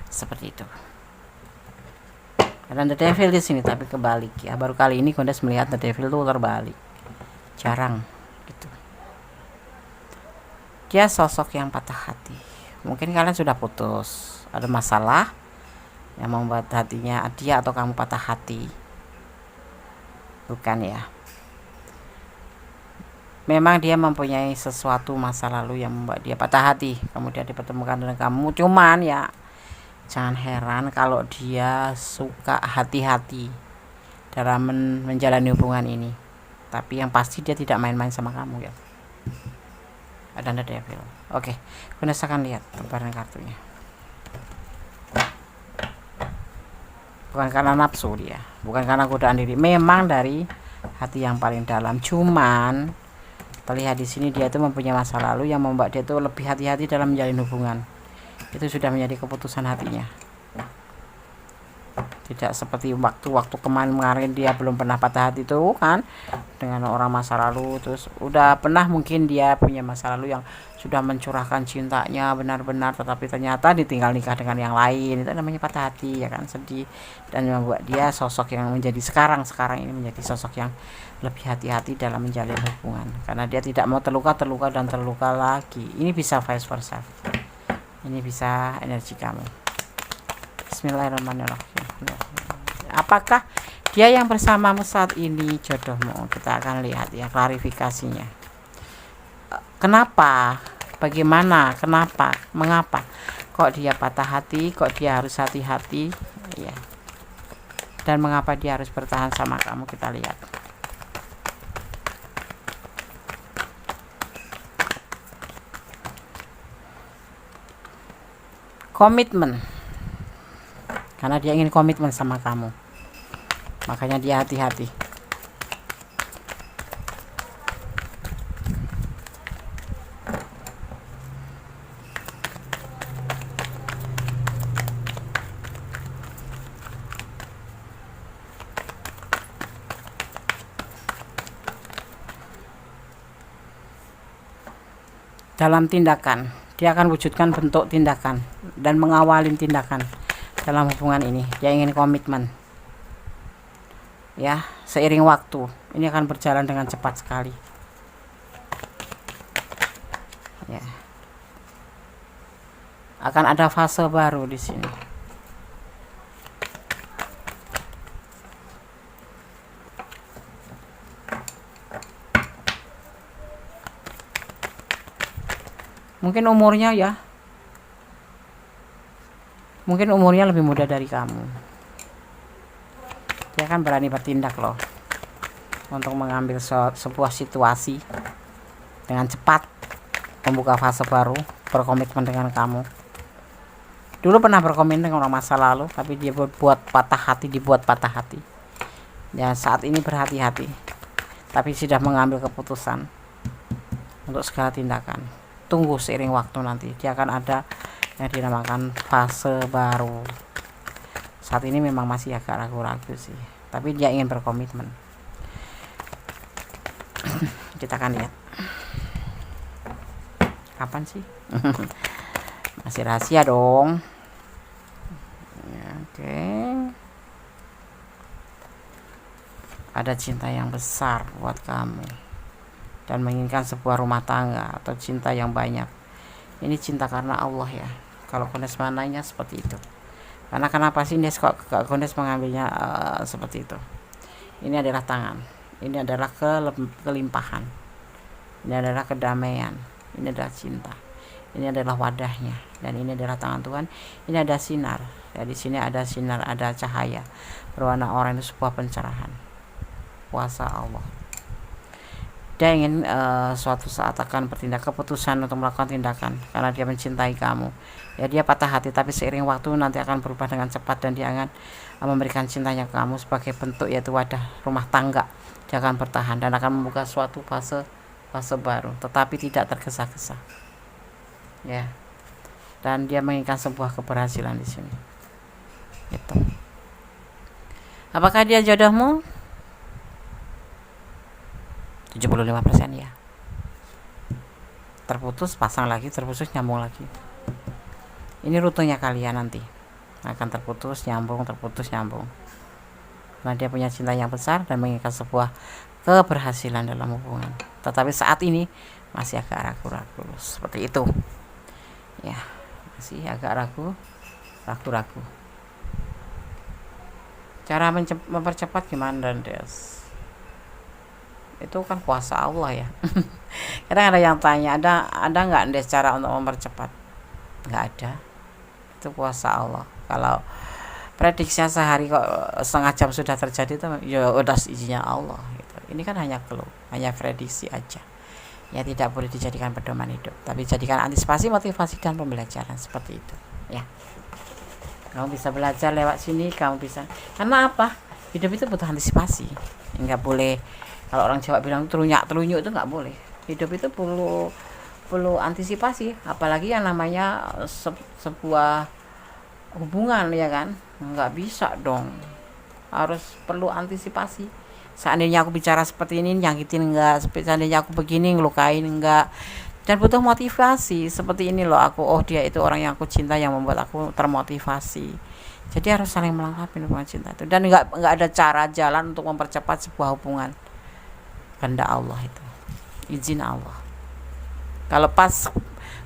seperti itu. Ada the devil di sini, tapi kebalik, ya. Baru kali ini Kondes melihat the devil itu terbalik, jarang gitu. Dia sosok yang patah hati. Mungkin kalian sudah putus, ada masalah yang membuat hatinya dia atau kamu patah hati, bukan, ya. Memang dia mempunyai sesuatu masa lalu yang membuat dia patah hati, kemudian dipertemukan dengan kamu. Cuman, ya, jangan heran kalau dia suka hati-hati dalam menjalani hubungan ini. Tapi yang pasti dia tidak main-main sama kamu, ya. Ada the devil. Oke, Bunda akan lihat tebaran kartunya. Bukan karena nafsu dia, bukan karena godaan diri, memang dari hati yang paling dalam. Cuman terlihat di sini dia itu mempunyai masa lalu yang membuat dia itu lebih hati-hati dalam menjalin hubungan. Itu sudah menjadi keputusan hatinya. Tidak seperti waktu kemarin dia belum pernah patah hati itu, kan, dengan orang masa lalu. Terus udah pernah, mungkin dia punya masa lalu yang sudah mencurahkan cintanya benar-benar, tetapi ternyata ditinggal nikah dengan yang lain. Itu namanya patah hati, ya kan, sedih, dan membuat dia sosok yang menjadi sekarang ini menjadi sosok yang lebih hati-hati dalam menjalin hubungan, karena dia tidak mau terluka lagi. Ini bisa vice versa, ini bisa energi kamu. Bismillahirrahmanirrahim. Apakah dia yang bersamamu saat ini jodohmu? Kita akan lihat, ya, klarifikasinya. Kenapa? Bagaimana? Kenapa? Mengapa? Kok dia patah hati? Kok dia harus hati-hati? Ya. Dan mengapa dia harus bertahan sama kamu? Kita lihat. Komitmen. Karena dia ingin komitmen sama kamu, makanya dia hati-hati. Dalam tindakan, dia akan wujudkan bentuk tindakan dan mengawalin tindakan dalam hubungan ini. Dia ingin komitmen, ya, seiring waktu ini akan berjalan dengan cepat sekali, ya. Akan ada fase baru di sini. Mungkin umurnya lebih muda dari kamu. Dia kan berani bertindak loh untuk mengambil sebuah situasi dengan cepat, membuka fase baru, berkomitmen dengan kamu. Dulu pernah berkomitmen dengan orang masa lalu, tapi dia dibuat patah hati. Ya, saat ini berhati-hati, tapi sudah mengambil keputusan untuk segala tindakan. Tunggu seiring waktu nanti, dia akan ada yang dinamakan fase baru. Saat ini memang masih agak ragu-ragu sih, tapi dia ingin berkomitmen. Kita akan lihat kapan sih. Masih rahasia dong ya, oke. Ada cinta yang besar buat kamu dan menginginkan sebuah rumah tangga atau cinta yang banyak. Ini cinta karena Allah ya. Kalau Gondes mananya seperti itu. Karena kenapa sih Gondes mengambilnya seperti itu? Ini adalah tangan, ini adalah kelimpahan, ini adalah kedamaian, ini adalah cinta, ini adalah wadahnya, dan ini adalah tangan Tuhan. Ini ada sinar ya, di sini ada sinar, ada cahaya berwarna oranye, itu sebuah pencerahan kuasa Allah. Dia ingin suatu saat akan bertindak, keputusan untuk melakukan tindakan karena dia mencintai kamu ya. Dia patah hati, tapi seiring waktu nanti akan berubah dengan cepat, dan dia akan memberikan cintanya ke kamu sebagai bentuk yaitu wadah rumah tangga. Dia akan bertahan dan akan membuka suatu fase baru, tetapi tidak tergesa-gesa ya. Dan dia menginginkan sebuah keberhasilan di sini. Itu. Apakah dia jodohmu? 75% ya. Terputus, pasang lagi, terputus, nyambung lagi. Ini rutenya kalian nanti. Akan terputus, nyambung, terputus, nyambung. Karena dia punya cinta yang besar dan menginginkan sebuah keberhasilan dalam hubungan. Tetapi saat ini masih agak ragu-ragu. Seperti itu. Ya, masih agak ragu-ragu. Cara mempercepat gimana, Des? Itu kan kuasa Allah ya. Kadang ada yang tanya, ada nggak Des cara untuk mempercepat? Nggak ada. Itu kuasa Allah. Kalau prediksinya sehari kok setengah jam sudah terjadi, itu ya udah izinnya Allah gitu. Ini kan hanya prediksi aja ya, tidak boleh dijadikan pedoman hidup, tapi jadikan antisipasi, motivasi, dan pembelajaran. Seperti itu ya. Kamu bisa belajar lewat sini, kamu bisa. Karena apa? Hidup itu butuh antisipasi. Nggak boleh, kalau orang Jawa bilang telunyuk itu nggak boleh. Hidup itu perlu antisipasi, apalagi yang namanya sebuah hubungan ya kan. Nggak bisa dong, harus perlu antisipasi. Seandainya aku bicara seperti ini nyakitin enggak, seandainya aku begini ngelukain enggak, dan butuh motivasi. Seperti ini loh aku, oh dia itu orang yang aku cinta, yang membuat aku termotivasi. Jadi harus saling melengkapi hubungan cinta itu, dan nggak ada cara jalan untuk mempercepat sebuah hubungan. Kehendak Allah itu, izin Allah. Kalau pas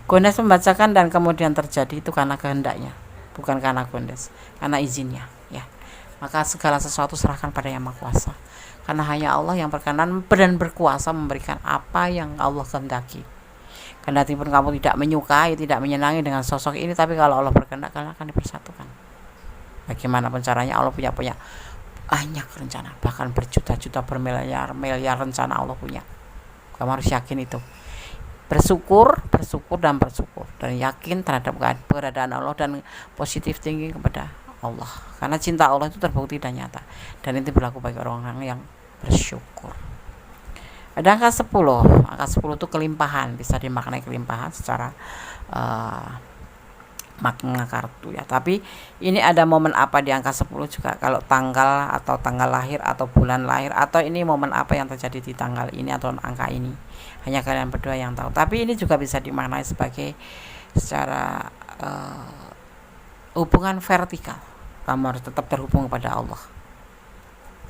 Gondes membacakan dan kemudian terjadi, itu karena kehendaknya, bukan karena Gondes, karena izinnya ya. Maka segala sesuatu serahkan pada Yang Maha Kuasa, karena hanya Allah yang berkenan dan berkuasa memberikan apa yang Allah kehendaki. Kendati pun kamu tidak menyukai, tidak menyenangi dengan sosok ini, tapi kalau Allah berkehendak, kalian akan dipersatukan. Bagaimanapun caranya, Allah punya banyak rencana, bahkan berjuta-juta, bermiliar rencana Allah punya. Kamu harus yakin itu. Bersyukur dan yakin terhadap keberadaan Allah, dan positif thinking kepada Allah, karena cinta Allah itu terbukti dan nyata, dan itu berlaku bagi orang-orang yang bersyukur. Ada angka 10 itu kelimpahan, bisa dimaknai kelimpahan secara makna kartu ya. Tapi ini ada momen apa di angka 10 juga, kalau tanggal atau tanggal lahir atau bulan lahir, atau ini momen apa yang terjadi di tanggal ini atau angka ini, hanya kalian berdua yang tahu. Tapi ini juga bisa dimaknai sebagai secara hubungan vertikal. Kamu harus tetap terhubung kepada Allah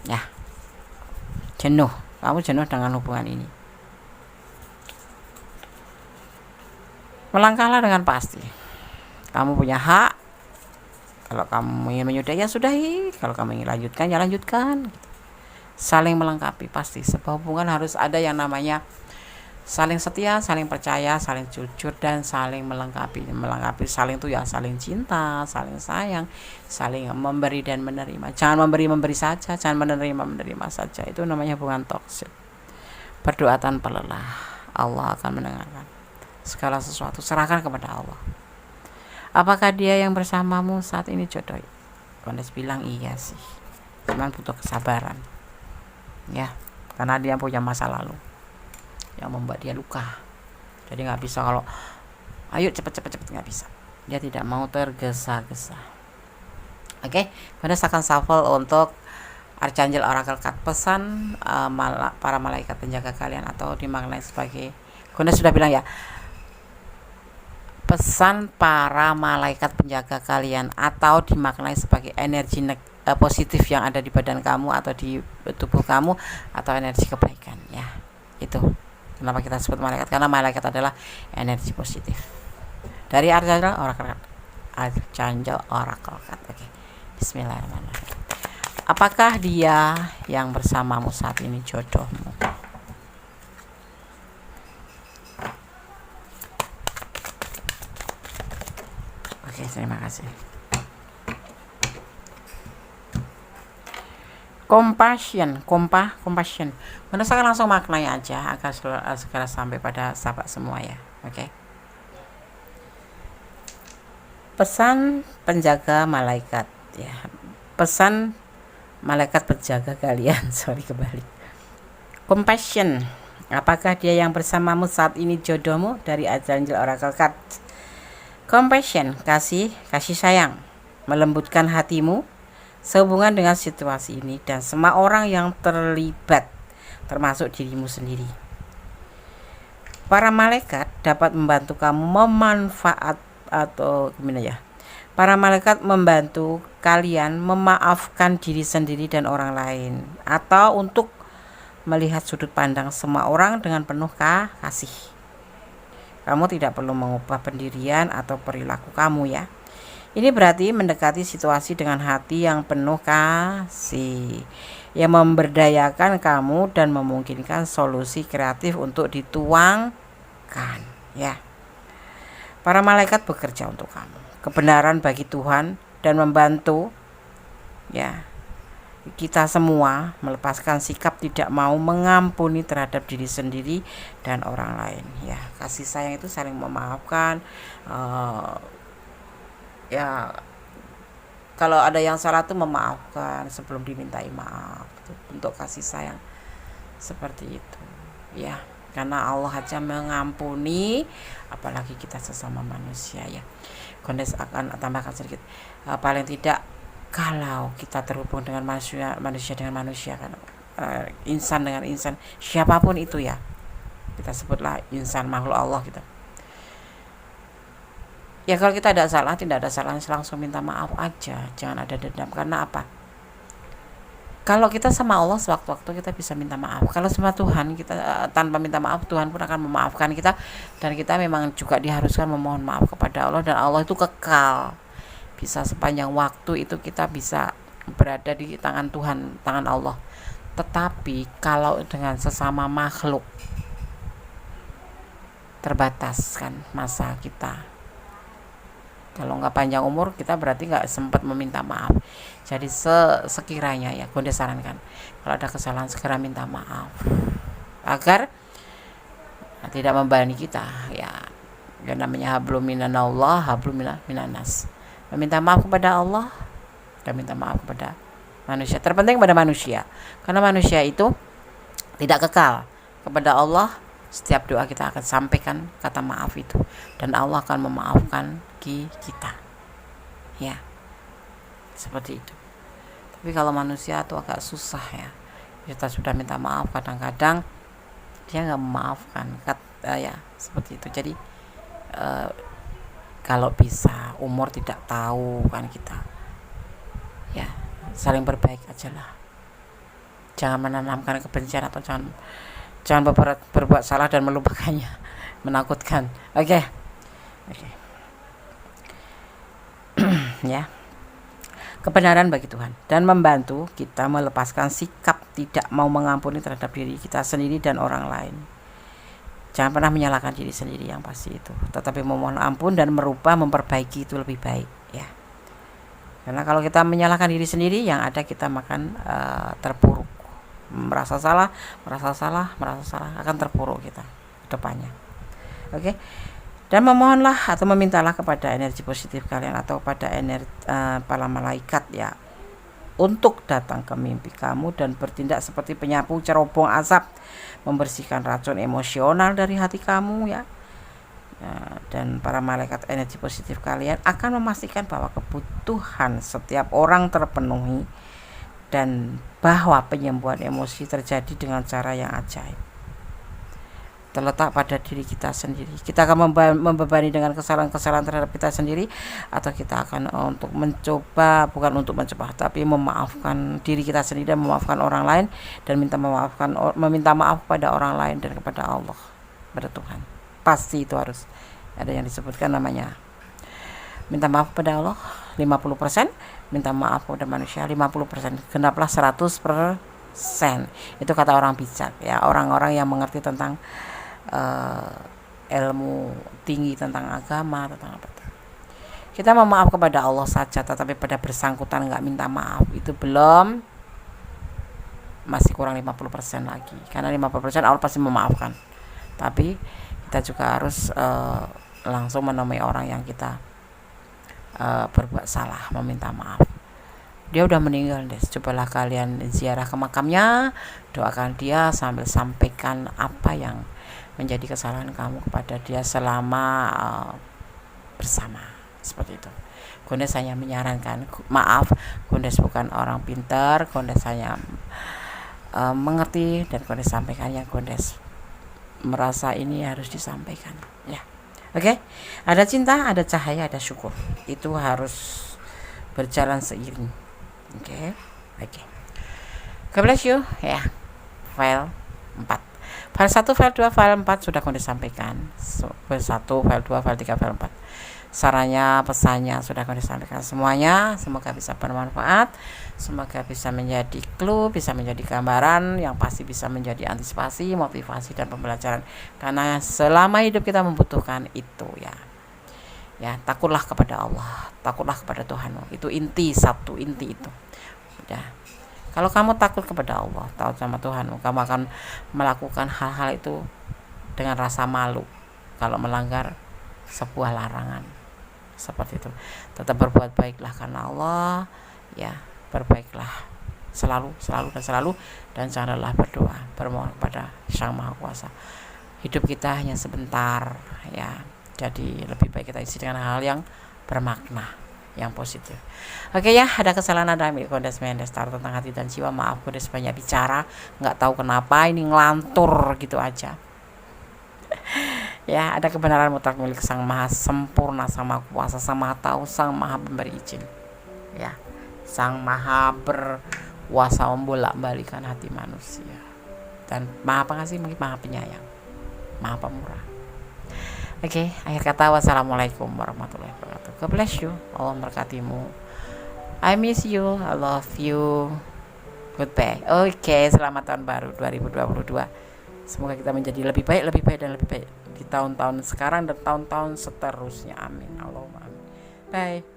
ya. Kamu jenuh dengan hubungan ini, melangkahlah dengan pasti. Kamu punya hak. Kalau kamu ingin menyudahi ya sudahi, kalau kamu ingin lanjutkan ya lanjutkan. Saling melengkapi pasti. Sebuah hubungan harus ada yang namanya saling setia, saling percaya, saling jujur, dan saling melengkapi. Saling itu ya saling cinta, saling sayang, saling memberi dan menerima. Jangan memberi saja, jangan menerima saja. Itu namanya hubungan toksik. Berdoa tanpa lelah, Allah akan mendengarkan. Segala sesuatu serahkan kepada Allah. Apakah dia yang bersamamu saat ini jodoh? Kondes bilang iya sih, cuman butuh kesabaran ya, karena dia punya masa lalu yang membuat dia luka. Jadi nggak bisa kalau ayo cepet, nggak bisa. Dia tidak mau tergesa-gesa. Oke, Kondes akan shuffle untuk Archangel Oracle Card. Pesan para malaikat penjaga kalian, atau dimaknai sebagai, Kondes sudah bilang ya, pesan para malaikat penjaga kalian, atau dimaknai sebagai energi positif yang ada di badan kamu atau di tubuh kamu, atau energi kebaikan ya. Itu kenapa kita sebut malaikat, karena malaikat adalah energi positif dari Archangel Oracle Card. Oke. Bismillahirrahmanirrahim. Apakah dia yang bersamamu saat ini jodohmu? Oke, terima kasih. Compassion. Saya langsung maknai aja agar segera sampai pada sahabat semua ya. Oke. Pesan penjaga malaikat ya. Pesan malaikat penjaga kalian. Kebalik. Compassion. Apakah dia yang bersamamu saat ini jodohmu? Dari Archangel Oracle Card. Compassion, kasih sayang, melembutkan hatimu sehubungan dengan situasi ini dan semua orang yang terlibat, termasuk dirimu sendiri. Para malaikat dapat membantu kamu Para malaikat membantu kalian memaafkan diri sendiri dan orang lain, atau untuk melihat sudut pandang semua orang dengan penuh kasih. Kamu tidak perlu mengubah pendirian atau perilaku kamu ya. Ini berarti mendekati situasi dengan hati yang penuh kasih, yang memberdayakan kamu dan memungkinkan solusi kreatif untuk dituangkan ya. Para malaikat bekerja untuk kamu, kebenaran bagi Tuhan, dan membantu ya kita semua melepaskan sikap tidak mau mengampuni terhadap diri sendiri dan orang lain ya. Kasih sayang itu saling memaafkan ya. Kalau ada yang salah tuh memaafkan sebelum dimintai maaf. Itu bentuk kasih sayang seperti itu ya, karena Allah aja mengampuni, apalagi kita sesama manusia ya. Kondes akan tambahkan sedikit, paling tidak kalau kita terhubung dengan manusia dengan manusia kan, insan dengan insan, siapapun itu ya, kita sebutlah insan, makhluk Allah gitu ya. Kalau kita tidak ada salah, langsung minta maaf aja, jangan ada dendam. Karena apa? Kalau kita sama Allah sewaktu-waktu kita bisa minta maaf. Kalau sama Tuhan kita tanpa minta maaf, Tuhan pun akan memaafkan kita, dan kita memang juga diharuskan memohon maaf kepada Allah, dan Allah itu kekal. Bisa sepanjang waktu itu kita bisa berada di tangan Tuhan, tangan Allah. Tetapi kalau dengan sesama makhluk, terbatas kan masa kita. Kalau nggak panjang umur, kita berarti nggak sempat meminta maaf. Jadi sekiranya ya, gue sarankan kalau ada kesalahan segera minta maaf agar tidak membebani kita ya. Yang namanya hablum minallah, hablum minanas. Meminta maaf kepada Allah dan minta maaf kepada manusia. Terpenting kepada manusia, karena manusia itu tidak kekal. Kepada Allah setiap doa kita akan sampaikan kata maaf itu, dan Allah akan memaafkan kita ya, seperti itu. Tapi kalau manusia itu agak susah ya. Kita sudah minta maaf, kadang-kadang dia nggak memaafkan ya, seperti itu. Jadi kalau bisa umur tidak tahu kan kita ya, saling berbaik aja lah. Jangan menanamkan kebencian, atau jangan berbuat salah dan melupakannya. Menakutkan. Oke. ya, kebenaran bagi Tuhan dan membantu kita melepaskan sikap tidak mau mengampuni terhadap diri kita sendiri dan orang lain. Jangan pernah menyalahkan diri sendiri yang pasti itu, tetapi memohon ampun dan merubah, memperbaiki itu lebih baik ya. Karena kalau kita menyalahkan diri sendiri, yang ada kita makan terpuruk, merasa salah akan terpuruk kita ke depannya. Oke. Dan memohonlah atau memintalah kepada energi positif kalian atau pada energi para malaikat ya, untuk datang ke mimpi kamu dan bertindak seperti penyapu cerobong asap, membersihkan racun emosional dari hati kamu ya. Dan para malaikat energi positif kalian akan memastikan bahwa kebutuhan setiap orang terpenuhi dan bahwa penyembuhan emosi terjadi dengan cara yang ajaib. Terletak pada diri kita sendiri. Kita akan membebani dengan kesalahan-kesalahan terhadap kita sendiri, atau kita akan bukan untuk mencoba, tapi memaafkan diri kita sendiri dan memaafkan orang lain, dan meminta maaf kepada orang lain dan kepada Allah, kepada Tuhan. Pasti itu harus ada yang disebutkan namanya minta maaf kepada Allah 50%, minta maaf kepada manusia 50%, genaplah 100%. Itu kata orang bijak ya, orang-orang yang mengerti tentang ilmu tinggi tentang agama, tentang apa. Kita memaaf kepada Allah saja, tetapi pada bersangkutan nggak minta maaf, itu belum, masih kurang 50% lagi. Karena 50% Allah pasti memaafkan, tapi kita juga harus langsung menemui orang yang kita berbuat salah, meminta maaf. Dia udah meninggal deh, cobalah kalian ziarah ke makamnya, doakan dia sambil sampaikan apa yang menjadi kesalahan kamu kepada dia selama bersama, seperti itu. Gondes hanya menyarankan, maaf, Gondes bukan orang pintar, Gondes hanya mengerti, dan Gondes sampaikan yang Gondes merasa ini harus disampaikan ya. Oke. Ada cinta, ada cahaya, ada syukur, itu harus berjalan seiring. Oke. God bless you ya. File 4, file 1, file 2, file 4 sudah Gondes sampaikan. File 1, file 2, file 3, file 4. Sarannya, pesannya sudah Gondes sampaikan semuanya. Semoga bisa bermanfaat, semoga bisa menjadi clue, bisa menjadi gambaran, yang pasti bisa menjadi antisipasi, motivasi, dan pembelajaran. Karena selama hidup kita membutuhkan itu ya. Ya, takutlah kepada Allah, takutlah kepada Tuhanmu. Itu inti itu. Ya. Kalau kamu takut kepada Allah, takut sama Tuhanmu, kamu akan melakukan hal-hal itu dengan rasa malu kalau melanggar sebuah larangan. Seperti itu. Tetap berbuat baiklah karena Allah, ya, berbaiklah selalu dan janganlah berdoa, bermohon kepada Sang Maha Kuasa. Hidup kita hanya sebentar ya. Jadi lebih baik kita isi dengan hal yang bermakna, yang positif. Oke ya, ada kesalahan ada Gondes Mendestar tentang hati dan jiwa. Maaf, Gondes banyak bicara, nggak tahu kenapa ini ngelantur gitu aja. Ya, ada kebenaran mutlak milik Sang Maha Sempurna, Sang Maha Kuasa, Sang Maha Tahu, Sang Maha Pemberi izin. Ya, Sang Maha berkuasa membolak-balikan hati manusia, dan Maha Pengasih, Maha Penyayang, Maha Pemurah. Oke, akhir kata, wassalamualaikum warahmatullahi wabarakatuh. God bless you. Allah memberkatimu. I miss you. I love you. Goodbye. Oke, selamat tahun baru 2022. Semoga kita menjadi lebih baik di tahun-tahun sekarang dan tahun-tahun seterusnya. Amin. Allahumma amin. Bye.